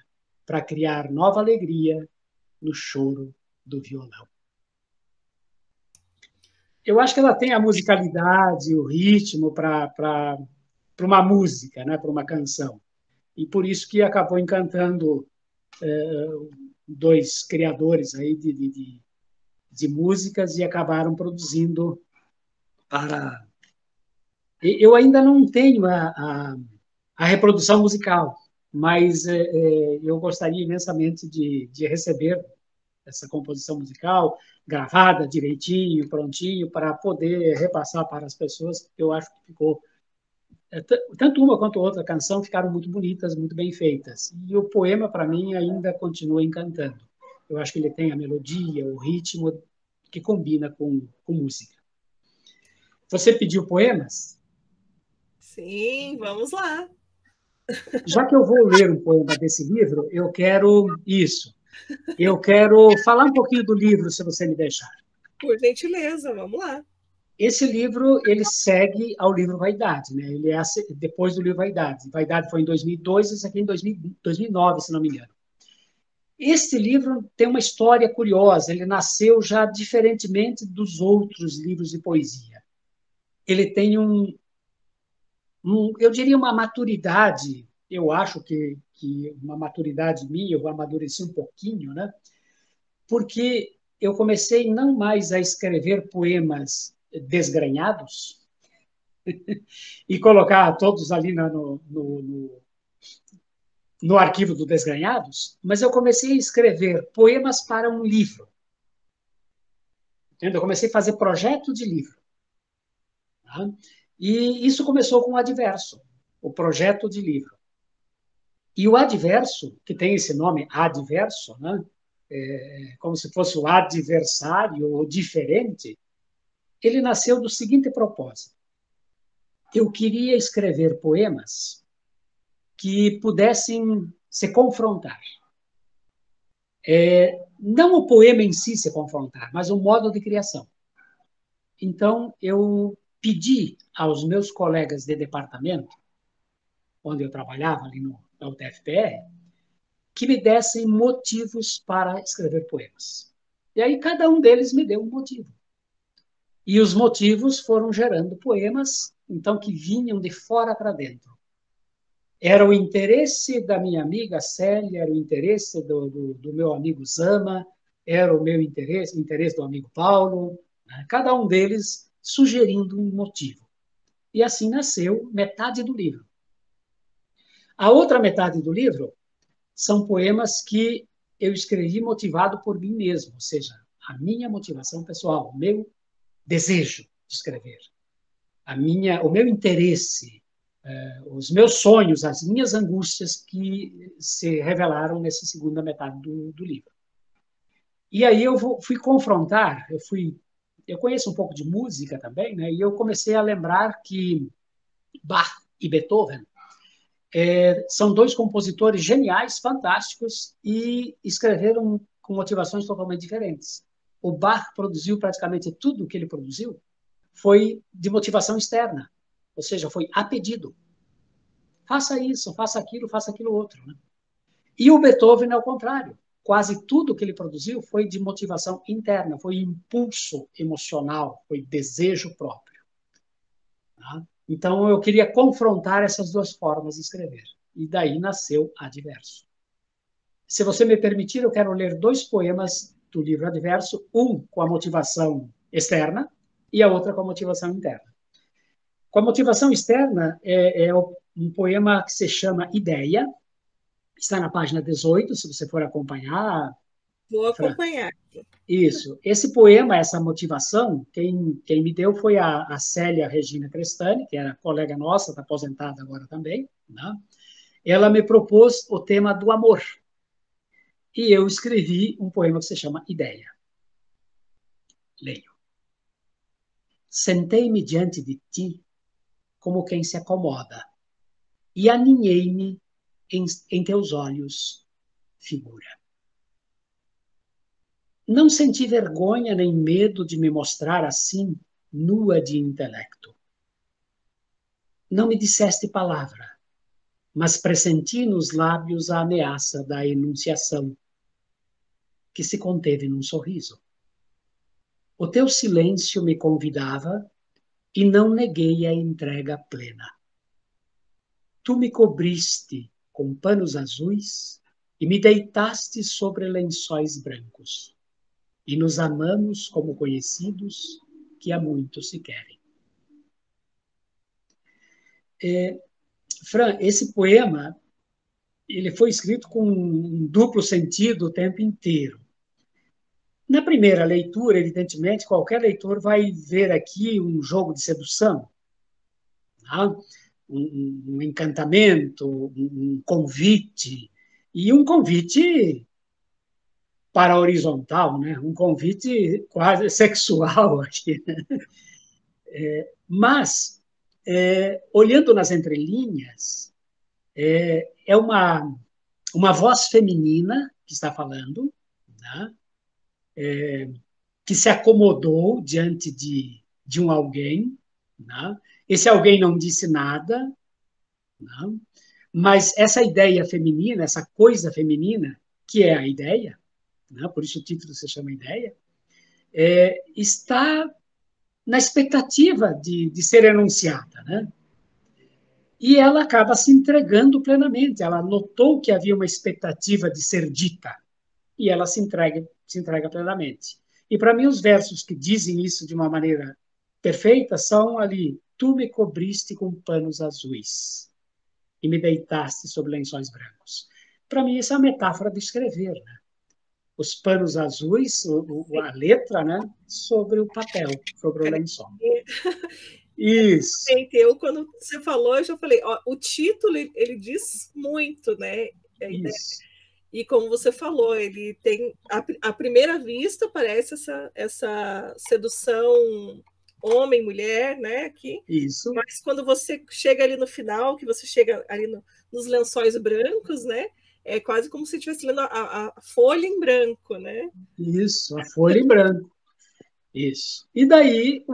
para criar nova alegria no choro do violão. Eu acho que ela tem a musicalidade, o ritmo para uma música, né, para uma canção. E por isso que acabou encantando dois criadores aí de músicas e acabaram produzindo para... Eu ainda não tenho a reprodução musical, mas eu gostaria imensamente de receber essa composição musical gravada direitinho, prontinho, para poder repassar para as pessoas. Eu acho que ficou tanto uma quanto outra canção ficaram muito bonitas, muito bem feitas. E o poema, para mim, ainda continua encantando. Eu acho que ele tem a melodia, o ritmo que combina com música. Você pediu poemas? Sim, vamos lá. Já que eu vou ler um poema desse livro, eu quero isso. Eu quero falar um pouquinho do livro, se você me deixar. Por gentileza, vamos lá. Esse livro, ele segue ao livro Vaidade, né? Ele é depois do livro Vaidade. Vaidade foi em 2002, esse aqui em 2009, se não me engano. Este livro tem uma história curiosa. Ele nasceu já diferentemente dos outros livros de poesia. Ele tem eu diria, uma maturidade. Eu acho que uma maturidade minha, eu amadureci um pouquinho, né? Porque eu comecei não mais a escrever poemas desgranhados e colocar todos ali no arquivo do Desgranhados, mas eu comecei a escrever poemas para um livro. Entendeu? Eu comecei a fazer projeto de livro. Tá? E isso começou com o Adverso, o projeto de livro. E o Adverso, que tem esse nome Adverso, né? Como se fosse o adversário ou diferente, ele nasceu do seguinte propósito. Eu queria escrever poemas que pudessem se confrontar. Não o poema em si se confrontar, mas o modo de criação. Então, eu pedi aos meus colegas de departamento, onde eu trabalhava, ali na UTFPR, que me dessem motivos para escrever poemas. E aí cada um deles me deu um motivo. E os motivos foram gerando poemas, então, que vinham de fora para dentro. Era o interesse da minha amiga Célia, era o interesse do meu amigo Zama, era o meu interesse, o interesse do amigo Paulo, né? Cada um deles sugerindo um motivo. E assim nasceu metade do livro. A outra metade do livro são poemas que eu escrevi motivado por mim mesmo, ou seja, a minha motivação pessoal, o meu desejo de escrever, o meu interesse, os meus sonhos, as minhas angústias que se revelaram nessa segunda metade do livro. E aí eu fui confrontar, eu conheço um pouco de música também, né? E eu comecei a lembrar que Bach e Beethoven são dois compositores geniais, fantásticos, e escreveram com motivações totalmente diferentes. O Bach produziu praticamente tudo o que ele produziu foi de motivação externa, ou seja, foi a pedido. Faça isso, faça aquilo outro. Né? E o Beethoven, ao contrário. Quase tudo que ele produziu foi de motivação interna, foi impulso emocional, foi desejo próprio. Tá? Então, eu queria confrontar essas duas formas de escrever. E daí nasceu Adverso. Se você me permitir, eu quero ler dois poemas do livro Adverso, um com a motivação externa e a outra com a motivação interna. Com a motivação externa, é um poema que se chama Ideia, está na página 18, se você for acompanhar, Vou Fran? acompanhar. Isso. Esse poema, essa motivação, quem me deu foi a Célia Regina Crestani, que era colega nossa, está aposentada agora também, né? Ela me propôs o tema do amor. E eu escrevi um poema que se chama Ideia. Leio. Sentei-me diante de ti como quem se acomoda e aninhei-me em teus olhos, figura. Não senti vergonha nem medo de me mostrar assim, nua de intelecto. Não me disseste palavra, mas pressenti nos lábios a ameaça da enunciação, que se conteve num sorriso. O teu silêncio me convidava e não neguei a entrega plena. Tu me cobriste com panos azuis e me deitaste sobre lençóis brancos. E nos amamos como conhecidos que há muito se querem. Fran, esse poema ele foi escrito com um duplo sentido o tempo inteiro. Na primeira leitura, evidentemente, qualquer leitor vai ver aqui um jogo de sedução, tá? Um encantamento, um convite, e um convite para a horizontal, né? Um convite quase sexual aqui. Mas, olhando nas entrelinhas, é uma voz feminina que está falando, né? Que se acomodou diante de um alguém. Né? Esse alguém não disse nada, né? Mas essa ideia feminina, essa coisa feminina, que é a ideia, né? Por isso o título se chama Ideia, está na expectativa de ser enunciada. Né? E ela acaba se entregando plenamente. Ela notou que havia uma expectativa de ser dita, e ela se entrega plenamente. E para mim, os versos que dizem isso de uma maneira perfeita são ali: tu me cobriste com panos azuis e me deitaste sobre lençóis brancos. Para mim, isso é a metáfora de escrever, né? Os panos azuis, a letra, né? Sobre o papel, sobre o lençol. Isso. Eu, quando você falou, eu já falei, ó, o título, ele diz muito, né? Isso. E como você falou, ele tem, à primeira vista, parece essa sedução homem-mulher, né? Aqui. Isso. Mas quando você chega ali no final, que você chega ali nos lençóis brancos, né? É quase como se estivesse lendo a folha em branco, né? Isso, a folha em branco. Isso. E daí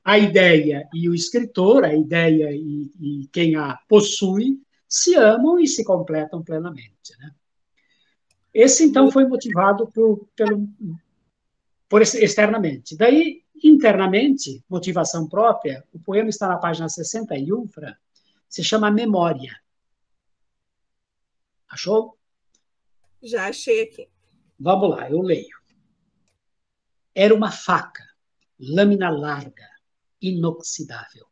a ideia e o escritor, a ideia e quem a possui, se amam e se completam plenamente. Né? Esse, então, foi motivado por externamente. Daí, internamente, motivação própria, o poema está na página 61, Fran, se chama Memória. Achou? Já achei aqui. Vamos lá, eu leio. Era uma faca, lâmina larga, inoxidável.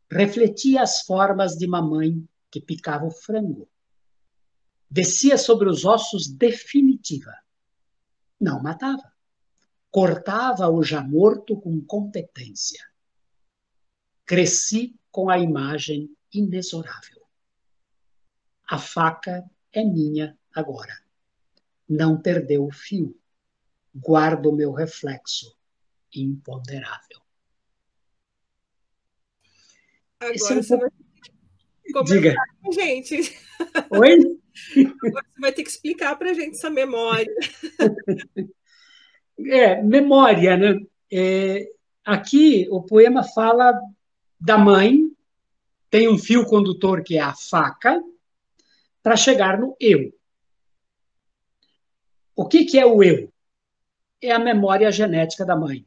Refletia as formas de mamãe que picava o frango. Descia sobre os ossos definitiva. Não matava. Cortava o já morto com competência. Cresci com a imagem inexorável. A faca é minha agora. Não perdeu o fio. Guardo o meu reflexo imponderável. Agora você vai Diga. comentar com a gente. Oi? Agora você vai ter que explicar para a gente essa memória. Memória, né? Aqui o poema fala da mãe, tem um fio condutor que é a faca, para chegar no eu. O que é o eu? É a memória genética da mãe.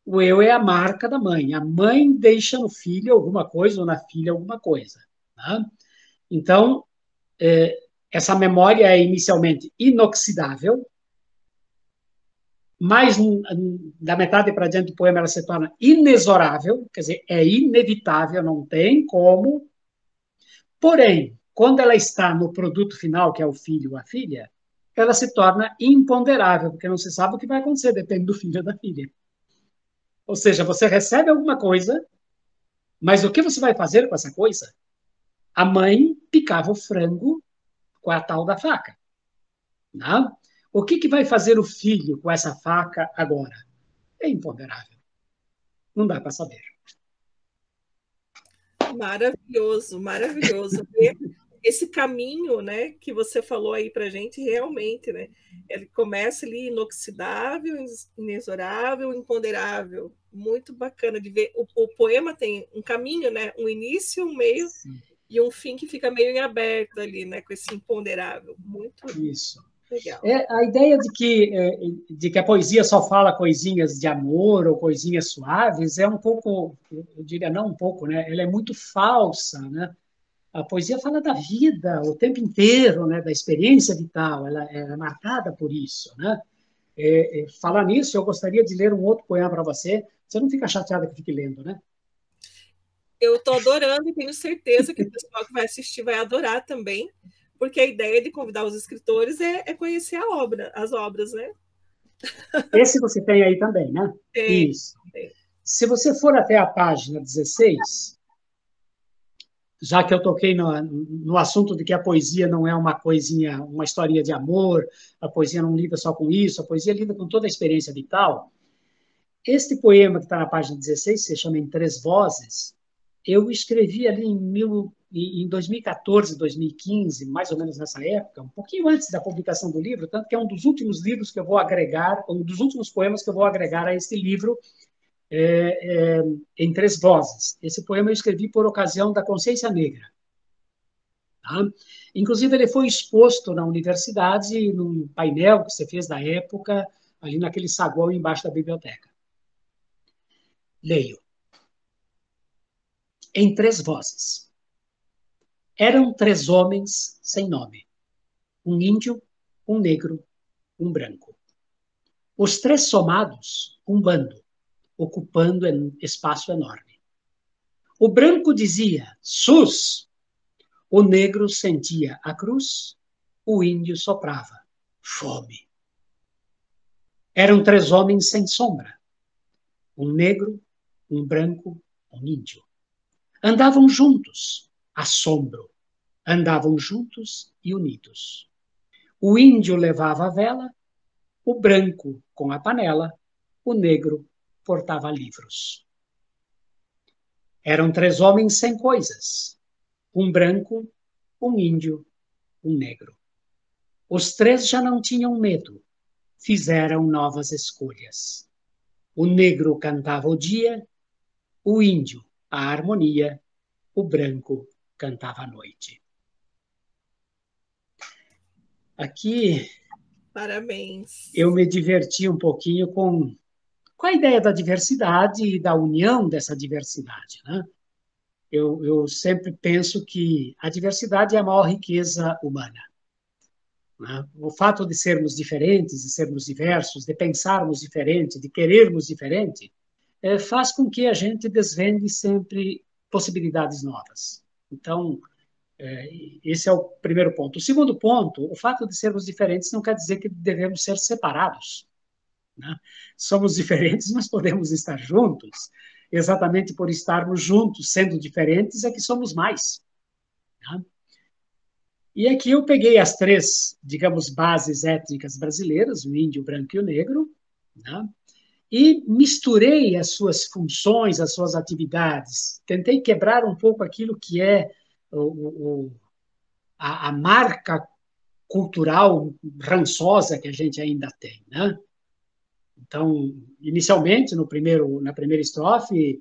O eu é a marca da mãe. A mãe deixa no filho alguma coisa ou na filha alguma coisa. Tá? Então, essa memória é inicialmente inoxidável, mas da metade para diante do poema ela se torna inexorável, quer dizer, é inevitável, não tem como. Porém, quando ela está no produto final, que é o filho ou a filha, ela se torna imponderável, porque não se sabe o que vai acontecer, depende do filho ou da filha. Ou seja, você recebe alguma coisa, mas o que você vai fazer com essa coisa? A mãe picava o frango com a tal da faca. Não? O que vai fazer o filho com essa faca agora? É imponderável. Não dá para saber. Maravilhoso, maravilhoso. Esse caminho, né, que você falou aí para gente, realmente, né, ele começa ali inoxidável, inexorável, imponderável. Muito bacana de ver. O poema tem um caminho, né, um início, um meio Sim. E um fim que fica meio em aberto ali, né, com esse imponderável. Muito Isso. legal. A ideia de que a poesia só fala coisinhas de amor ou coisinhas suaves é um pouco, eu diria não um pouco, né? Ela é muito falsa, né? A poesia fala da vida o tempo inteiro, né? Da experiência vital, ela é marcada por isso, né? Falar nisso, eu gostaria de ler um outro poema para você. Você não fica chateada que eu fique lendo, né? Eu estou adorando e tenho certeza que o pessoal que vai assistir vai adorar também, porque a ideia de convidar os escritores é conhecer a obra, as obras, né? Esse você tem aí também, né? Tem, Isso. tem. Se você for até a página 16, já que eu toquei no assunto de que a poesia não é uma coisinha, uma historinha de amor, a poesia não lida só com isso, a poesia lida com toda a experiência vital. Este poema que está na página 16, se chama Em Três Vozes, eu escrevi ali em 2014, 2015, mais ou menos nessa época, um pouquinho antes da publicação do livro, tanto que é um dos últimos livros que eu vou agregar, um dos últimos poemas que eu vou agregar a este livro, Em Três Vozes. Esse poema eu escrevi por ocasião da Consciência Negra. Tá? Inclusive, ele foi exposto na universidade, num painel que você fez da época, ali naquele saguão embaixo da biblioteca. Leio. Em três vozes. Eram três homens sem nome. Um índio, um negro, um branco. Os três somados, um bando, ocupando espaço enorme. O branco dizia, sus! O negro sentia a cruz, o índio soprava, fome. Eram três homens sem sombra. Um negro, um branco, um índio. Andavam juntos, assombro. Andavam juntos e unidos. O índio levava a vela, o branco com a panela, o negro portava livros. Eram três homens sem coisas. Um branco, um índio, um negro. Os três já não tinham medo. Fizeram novas escolhas. O negro cantava o dia, o índio a harmonia, o branco cantava a noite. Aqui Parabéns. eu me diverti um pouquinho com a ideia da diversidade e da união dessa diversidade, né? Eu sempre penso que a diversidade é a maior riqueza humana. Né? O fato de sermos diferentes, de sermos diversos, de pensarmos diferente, de querermos diferente, faz com que a gente desvende sempre possibilidades novas. Então, esse é o primeiro ponto. O segundo ponto, o fato de sermos diferentes não quer dizer que devemos ser separados. Né? Somos diferentes, mas podemos estar juntos. Exatamente por estarmos juntos, sendo diferentes, é que somos mais. Né? E aqui eu peguei as três, digamos, bases étnicas brasileiras, o índio, o branco e o negro, né? E misturei as suas funções, as suas atividades. Tentei quebrar um pouco aquilo que é a marca cultural rançosa que a gente ainda tem, né? Então, inicialmente, na primeira estrofe,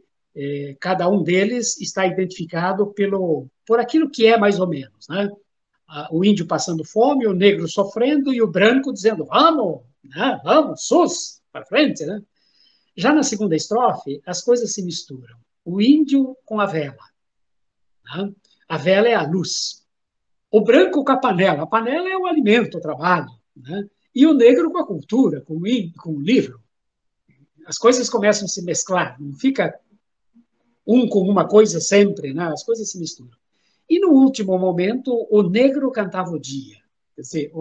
cada um deles está identificado por aquilo que é mais ou menos, né? O índio passando fome, o negro sofrendo e o branco dizendo vamos, né? Vamos, sus, para frente, né? Já na segunda estrofe, as coisas se misturam. O índio com a vela, né? A vela é a luz. O branco com a panela é o alimento, o trabalho, né? E o negro com a cultura, com o livro. As coisas começam a se mesclar, não fica um com uma coisa sempre, né? As coisas se misturam. E no último momento, o negro cantava o dia. Quer dizer,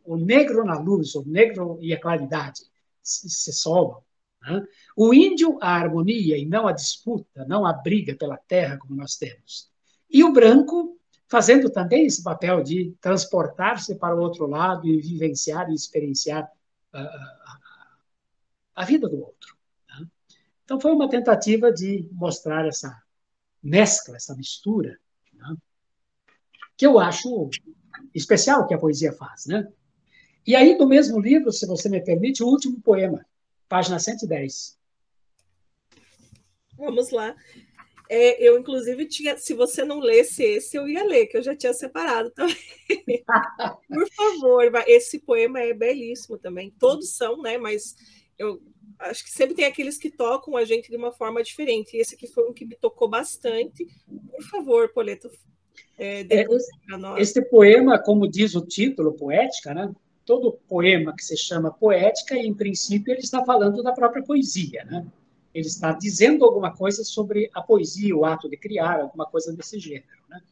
o negro na luz, o negro e a claridade se somam. Né? O índio, a harmonia e não a disputa, não a briga pela terra como nós temos. E o branco, fazendo também esse papel de transportar-se para o outro lado e vivenciar e experienciar a vida do outro. Né? Então, foi uma tentativa de mostrar essa mescla, essa mistura, né? Que eu acho especial que a poesia faz. Né? E aí, do mesmo livro, se você me permite, o último poema, página 110. Vamos lá. Eu, inclusive, tinha. Se você não lesse esse, eu ia ler, que eu já tinha separado também. Por favor, esse poema é belíssimo também. Todos são, né? Mas eu acho que sempre tem aqueles que tocam a gente de uma forma diferente. E esse aqui foi um que me tocou bastante. Por favor, Poleto, para nós. Esse poema, como diz o título, poética, né? Todo poema que se chama poética, em princípio, ele está falando da própria poesia, né? Ele está dizendo alguma coisa sobre a poesia, o ato de criar, alguma coisa desse gênero, né?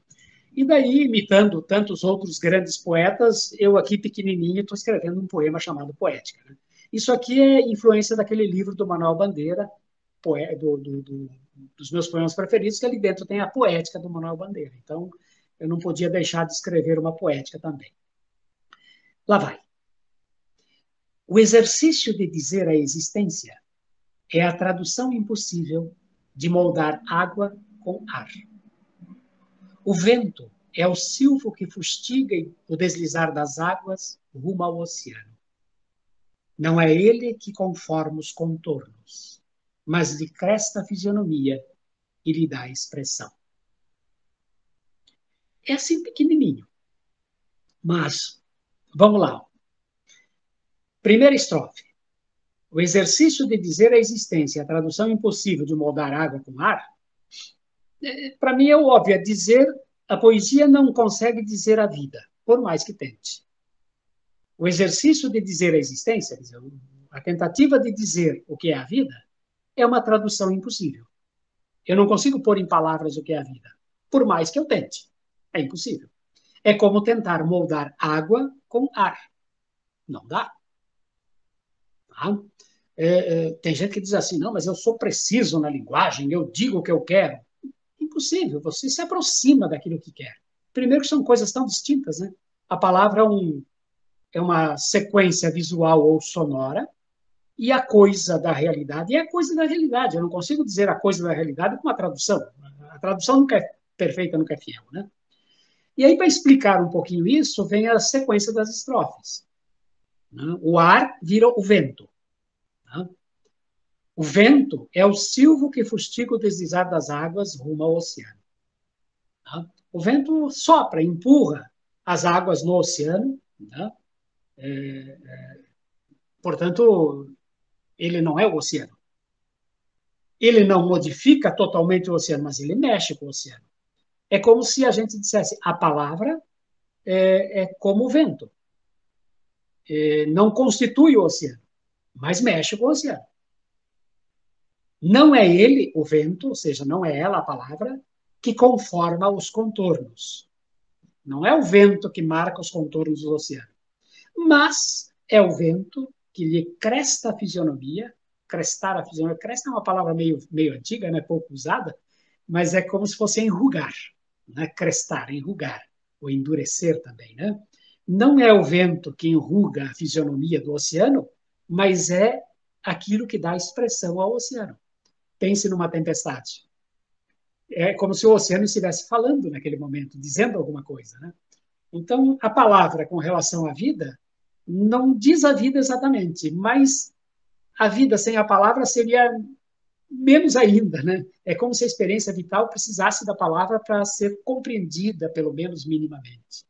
E daí, imitando tantos outros grandes poetas, eu aqui pequenininho estou escrevendo um poema chamado Poética. Né? Isso aqui é influência daquele livro do Manuel Bandeira, dos meus poemas preferidos, que ali dentro tem a poética do Manuel Bandeira. Então, eu não podia deixar de escrever uma poética também. Lá vai. O exercício de dizer a existência é a tradução impossível de moldar água com ar. O vento é o silvo que fustiga o deslizar das águas rumo ao oceano. Não é ele que conforma os contornos, mas lhe cresta a fisionomia e lhe dá a expressão. É assim pequenininho. Mas, vamos lá. Primeira estrofe. O exercício de dizer a existência, a tradução impossível de moldar água com ar, para mim é óbvio. Dizer, a poesia não consegue dizer a vida, por mais que tente. O exercício de dizer a existência, a tentativa de dizer o que é a vida, é uma tradução impossível. Eu não consigo pôr em palavras o que é a vida, por mais que eu tente. É impossível. É como tentar moldar água com ar. Não dá. Tá? Tem gente que diz assim, não, mas eu sou preciso na linguagem, eu digo o que eu quero. Impossível, você se aproxima daquilo que quer. Primeiro que são coisas tão distintas, né? A palavra é uma sequência visual ou sonora, e a coisa da realidade é a coisa da realidade. Eu não consigo dizer a coisa da realidade com uma tradução. A tradução nunca é perfeita, nunca é fiel, né? E aí, para explicar um pouquinho isso, vem a sequência das estrofes. O ar vira o vento. O vento é o silvo que fustiga o deslizar das águas rumo ao oceano. O vento sopra, empurra as águas no oceano. Portanto, ele não é o oceano. Ele não modifica totalmente o oceano, mas ele mexe com o oceano. É como se a gente dissesse, a palavra é como o vento. Não constitui o oceano, mas mexe com o oceano. Não é ele, o vento, ou seja, não é ela a palavra, que conforma os contornos. Não é o vento que marca os contornos do oceano, mas é o vento que lhe cresta a fisionomia. Crestar a fisionomia. Cresta é uma palavra meio antiga, né? Pouco usada, mas é como se fosse enrugar. Né? Crestar, enrugar, ou endurecer também. Né? Não é o vento que enruga a fisionomia do oceano, mas é aquilo que dá expressão ao oceano. Pense numa tempestade. É como se o oceano estivesse falando naquele momento, dizendo alguma coisa. Né? Então, a palavra com relação à vida não diz a vida exatamente, mas a vida sem a palavra seria menos ainda, né? É como se a experiência vital precisasse da palavra para ser compreendida, pelo menos minimamente.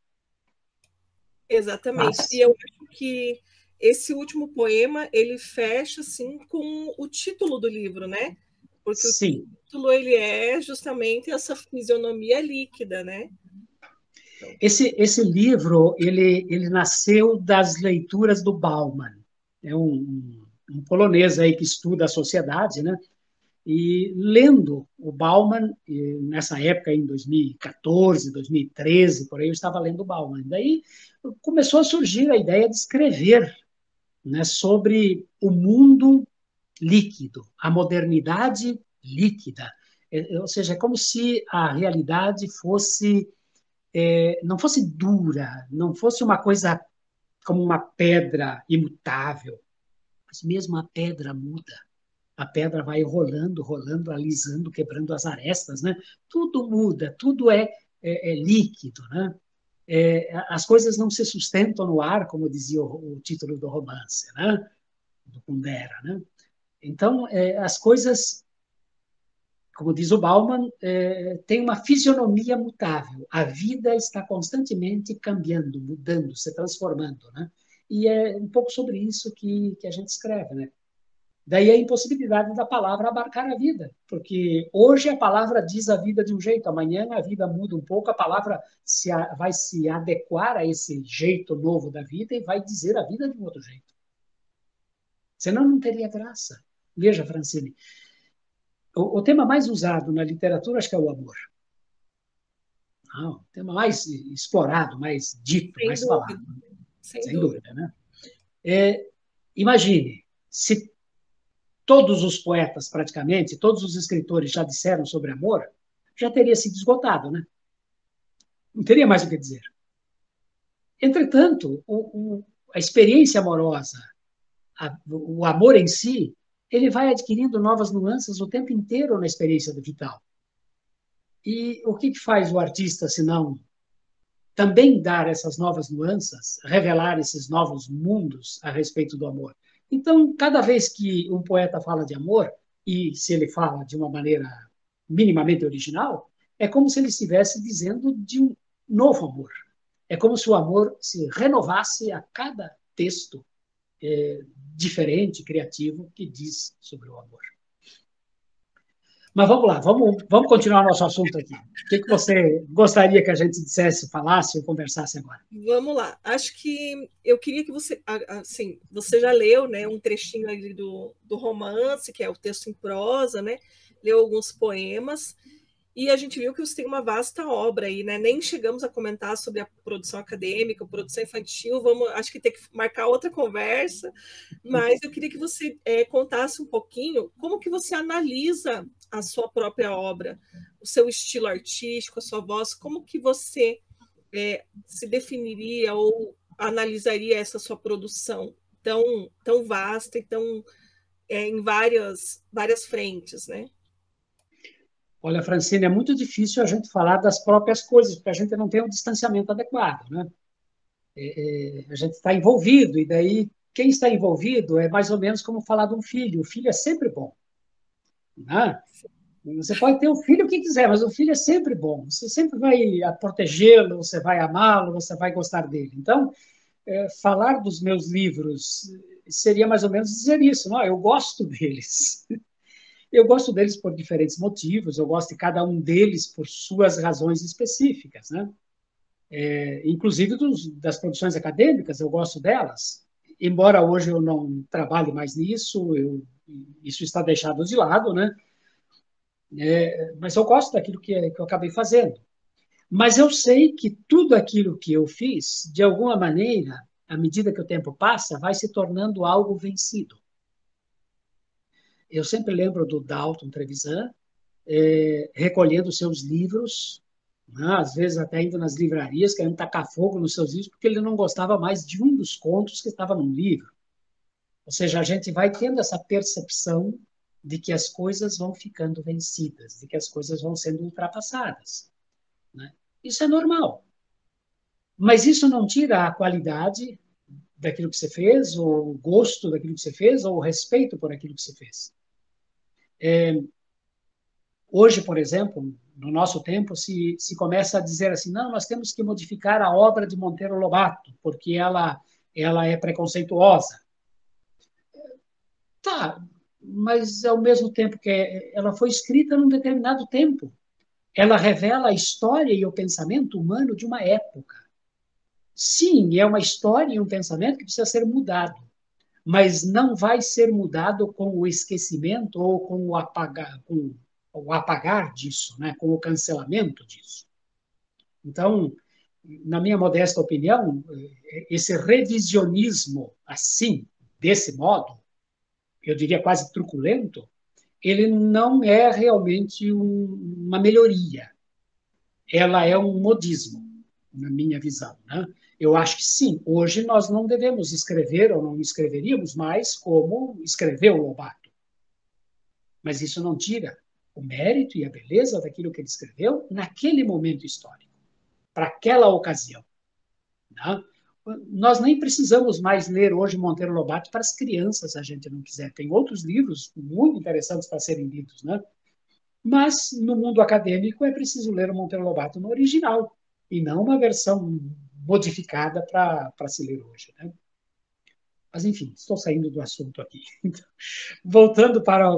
Exatamente. Mas... E eu acho que esse último poema, ele fecha assim com o título do livro, né? Porque Sim. O título ele é justamente essa fisionomia líquida, né? Esse livro ele nasceu das leituras do Bauman, é um polonês aí que estuda a sociedade, né? E lendo o Bauman, nessa época, em 2014, 2013, por aí, eu estava lendo o Bauman. Daí começou a surgir a ideia de escrever, né, sobre o mundo líquido, a modernidade líquida. Ou seja, é como se a realidade fosse, não fosse dura, não fosse uma coisa como uma pedra imutável, mas mesmo a pedra muda. A pedra vai rolando, rolando, alisando, quebrando as arestas, né? Tudo muda, tudo é líquido, né? As coisas não se sustentam no ar, como dizia o título do romance, né? Do Kundera, né? Então, as coisas, como diz o Bauman, têm uma fisionomia mutável. A vida está constantemente cambiando, mudando, se transformando, né? E é um pouco sobre isso que a gente escreve, né? Daí a impossibilidade da palavra abarcar a vida, porque hoje a palavra diz a vida de um jeito, amanhã a vida muda um pouco, a palavra vai se adequar a esse jeito novo da vida e vai dizer a vida de um outro jeito. Senão não teria graça. Veja, Francine, o tema mais usado na literatura acho que é o amor. Não, o tema mais explorado, mais dito, Sem mais falado, dúvida, sem sem dúvida. dúvida, né? Imagine, se todos os poetas, praticamente, todos os escritores já disseram sobre amor, já teria sido esgotado, né? Não teria mais o que dizer. Entretanto, a experiência amorosa, o amor em si, ele vai adquirindo novas nuances o tempo inteiro na experiência do vital. E o que faz o artista, se não também dar essas novas nuances, revelar esses novos mundos a respeito do amor? Então, cada vez que um poeta fala de amor, e se ele fala de uma maneira minimamente original, é como se ele estivesse dizendo de um novo amor. É como se o amor se renovasse a cada texto diferente, criativo, que diz sobre o amor. Mas vamos lá, vamos continuar nosso assunto aqui. O que você gostaria que a gente dissesse, falasse ou conversasse agora? Vamos lá. Acho que eu queria que você, assim, você já leu, né, um trechinho ali do romance, que é o texto em prosa, né? Leu alguns poemas. E a gente viu que você tem uma vasta obra aí, né? Nem chegamos a comentar sobre a produção acadêmica, produção infantil. Vamos, acho que tem que marcar outra conversa. Mas eu queria que você contasse um pouquinho como que você analisa a sua própria obra, o seu estilo artístico, a sua voz, como que você se definiria ou analisaria essa sua produção tão vasta e tão em várias frentes, né? Olha, Francine, é muito difícil a gente falar das próprias coisas, porque a gente não tem um distanciamento adequado, né? A gente está envolvido, e daí quem está envolvido é mais ou menos como falar de um filho. O filho é sempre bom, né? Você pode ter o filho que quiser, mas o filho é sempre bom. Você sempre vai protegê-lo, você vai amá-lo, você vai gostar dele. Então, falar dos meus livros seria mais ou menos dizer isso. Não, eu gosto deles. Eu gosto deles por diferentes motivos, eu gosto de cada um deles por suas razões específicas, né? Inclusive das produções acadêmicas, eu gosto delas. Embora hoje eu não trabalhe mais nisso, isso está deixado de lado, né? Mas eu gosto daquilo que eu acabei fazendo. Mas eu sei que tudo aquilo que eu fiz, de alguma maneira, à medida que o tempo passa, vai se tornando algo vencido. Eu sempre lembro do Dalton Trevisan, recolhendo seus livros, né? Às vezes até indo nas livrarias, querendo tacar fogo nos seus livros, porque ele não gostava mais de um dos contos que estava no livro. Ou seja, a gente vai tendo essa percepção de que as coisas vão ficando vencidas, de que as coisas vão sendo ultrapassadas, né? Isso é normal. Mas isso não tira a qualidade daquilo que você fez, ou o gosto daquilo que você fez, ou o respeito por aquilo que você fez. Hoje, por exemplo, no nosso tempo, se começa a dizer assim, não, nós temos que modificar a obra de Monteiro Lobato, porque ela é preconceituosa. Tá, mas ao mesmo tempo que ela foi escrita num determinado tempo, ela revela a história e o pensamento humano de uma época. Sim, é uma história e um pensamento que precisa ser mudado, mas não vai ser mudado com o esquecimento ou com o apagar disso, né? Com o cancelamento disso. Então, na minha modesta opinião, esse revisionismo assim, desse modo, eu diria quase truculento, ele não é realmente uma melhoria. Ela é um modismo, na minha visão, né? Eu acho que sim, hoje nós não devemos escrever, ou não escreveríamos mais como escreveu Lobato. Mas isso não tira o mérito e a beleza daquilo que ele escreveu naquele momento histórico, para aquela ocasião. Né? Nós nem precisamos mais ler hoje Monteiro Lobato para as crianças, se a gente não quiser. Tem outros livros muito interessantes para serem lidos, né? Mas no mundo acadêmico é preciso ler o Monteiro Lobato no original, e não uma versão modificada para se ler hoje. Né? Mas, enfim, estou saindo do assunto aqui. Então, voltando para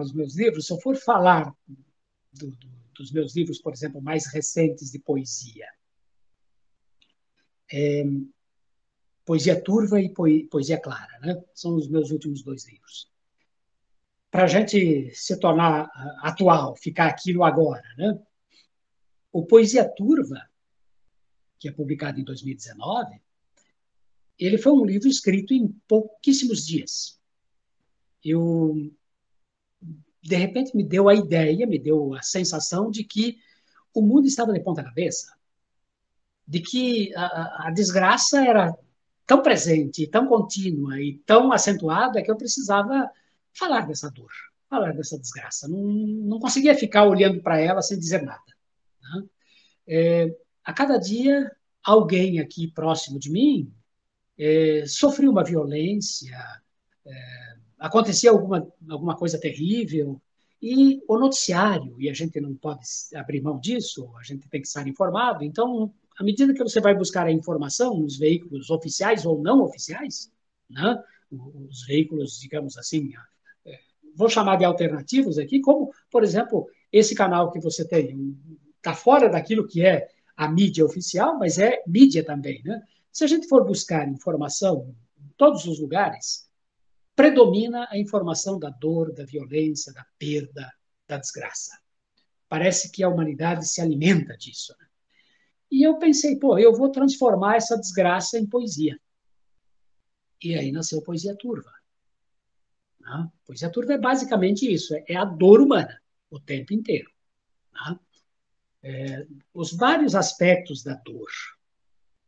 os meus livros, se eu for falar dos meus livros, por exemplo, mais recentes de poesia, Poesia Turva e Poesia Clara, né? São os meus últimos 2 livros. Para a gente se tornar atual, ficar aqui no agora, né? O Poesia Turva, que é publicado em 2019, ele foi um livro escrito em pouquíssimos dias. Eu, de repente, me deu a ideia, me deu a sensação de que o mundo estava de ponta cabeça, de que a desgraça era tão presente, tão contínua e tão acentuada que eu precisava falar dessa dor, falar dessa desgraça. Não conseguia ficar olhando para ela sem dizer nada. Né? A cada dia, alguém aqui próximo de mim sofreu uma violência, acontecia alguma coisa terrível, e o noticiário, e a gente não pode abrir mão disso, a gente tem que estar informado, então, à medida que você vai buscar a informação nos veículos oficiais ou não oficiais, né, os veículos, digamos assim, vou chamar de alternativos aqui, como, por exemplo, esse canal que você tem, está fora daquilo que é a mídia oficial, mas é mídia também. Né? Se a gente for buscar informação em todos os lugares, predomina a informação da dor, da violência, da perda, da desgraça. Parece que a humanidade se alimenta disso. Né? E eu pensei, pô, eu vou transformar essa desgraça em poesia. E aí nasceu Poesia Turva. Né? Poesia Turva é basicamente isso, é a dor humana, o tempo inteiro. Né? Os vários aspectos da dor.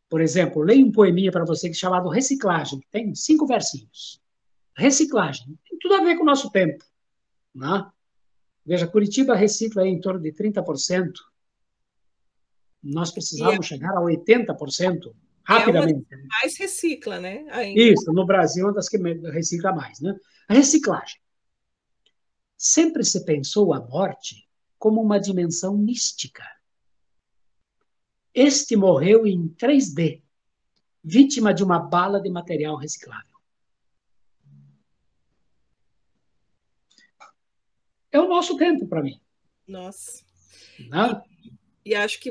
Por exemplo, leio um poeminha para você chamado Reciclagem, que tem 5 versinhos. Reciclagem, tem tudo a ver com o nosso tempo. Né? Veja, Curitiba recicla em torno de 30%. Nós E é, precisamos chegar a 80% e é uma das rapidamente. que mais recicla, né? Ainda. Isso, no Brasil é uma das que recicla mais. Né? A reciclagem. Sempre se pensou a morte como uma dimensão mística. Este morreu em 3D, vítima de uma bala de material reciclável. É o nosso tempo para mim. Nossa. Né? E acho que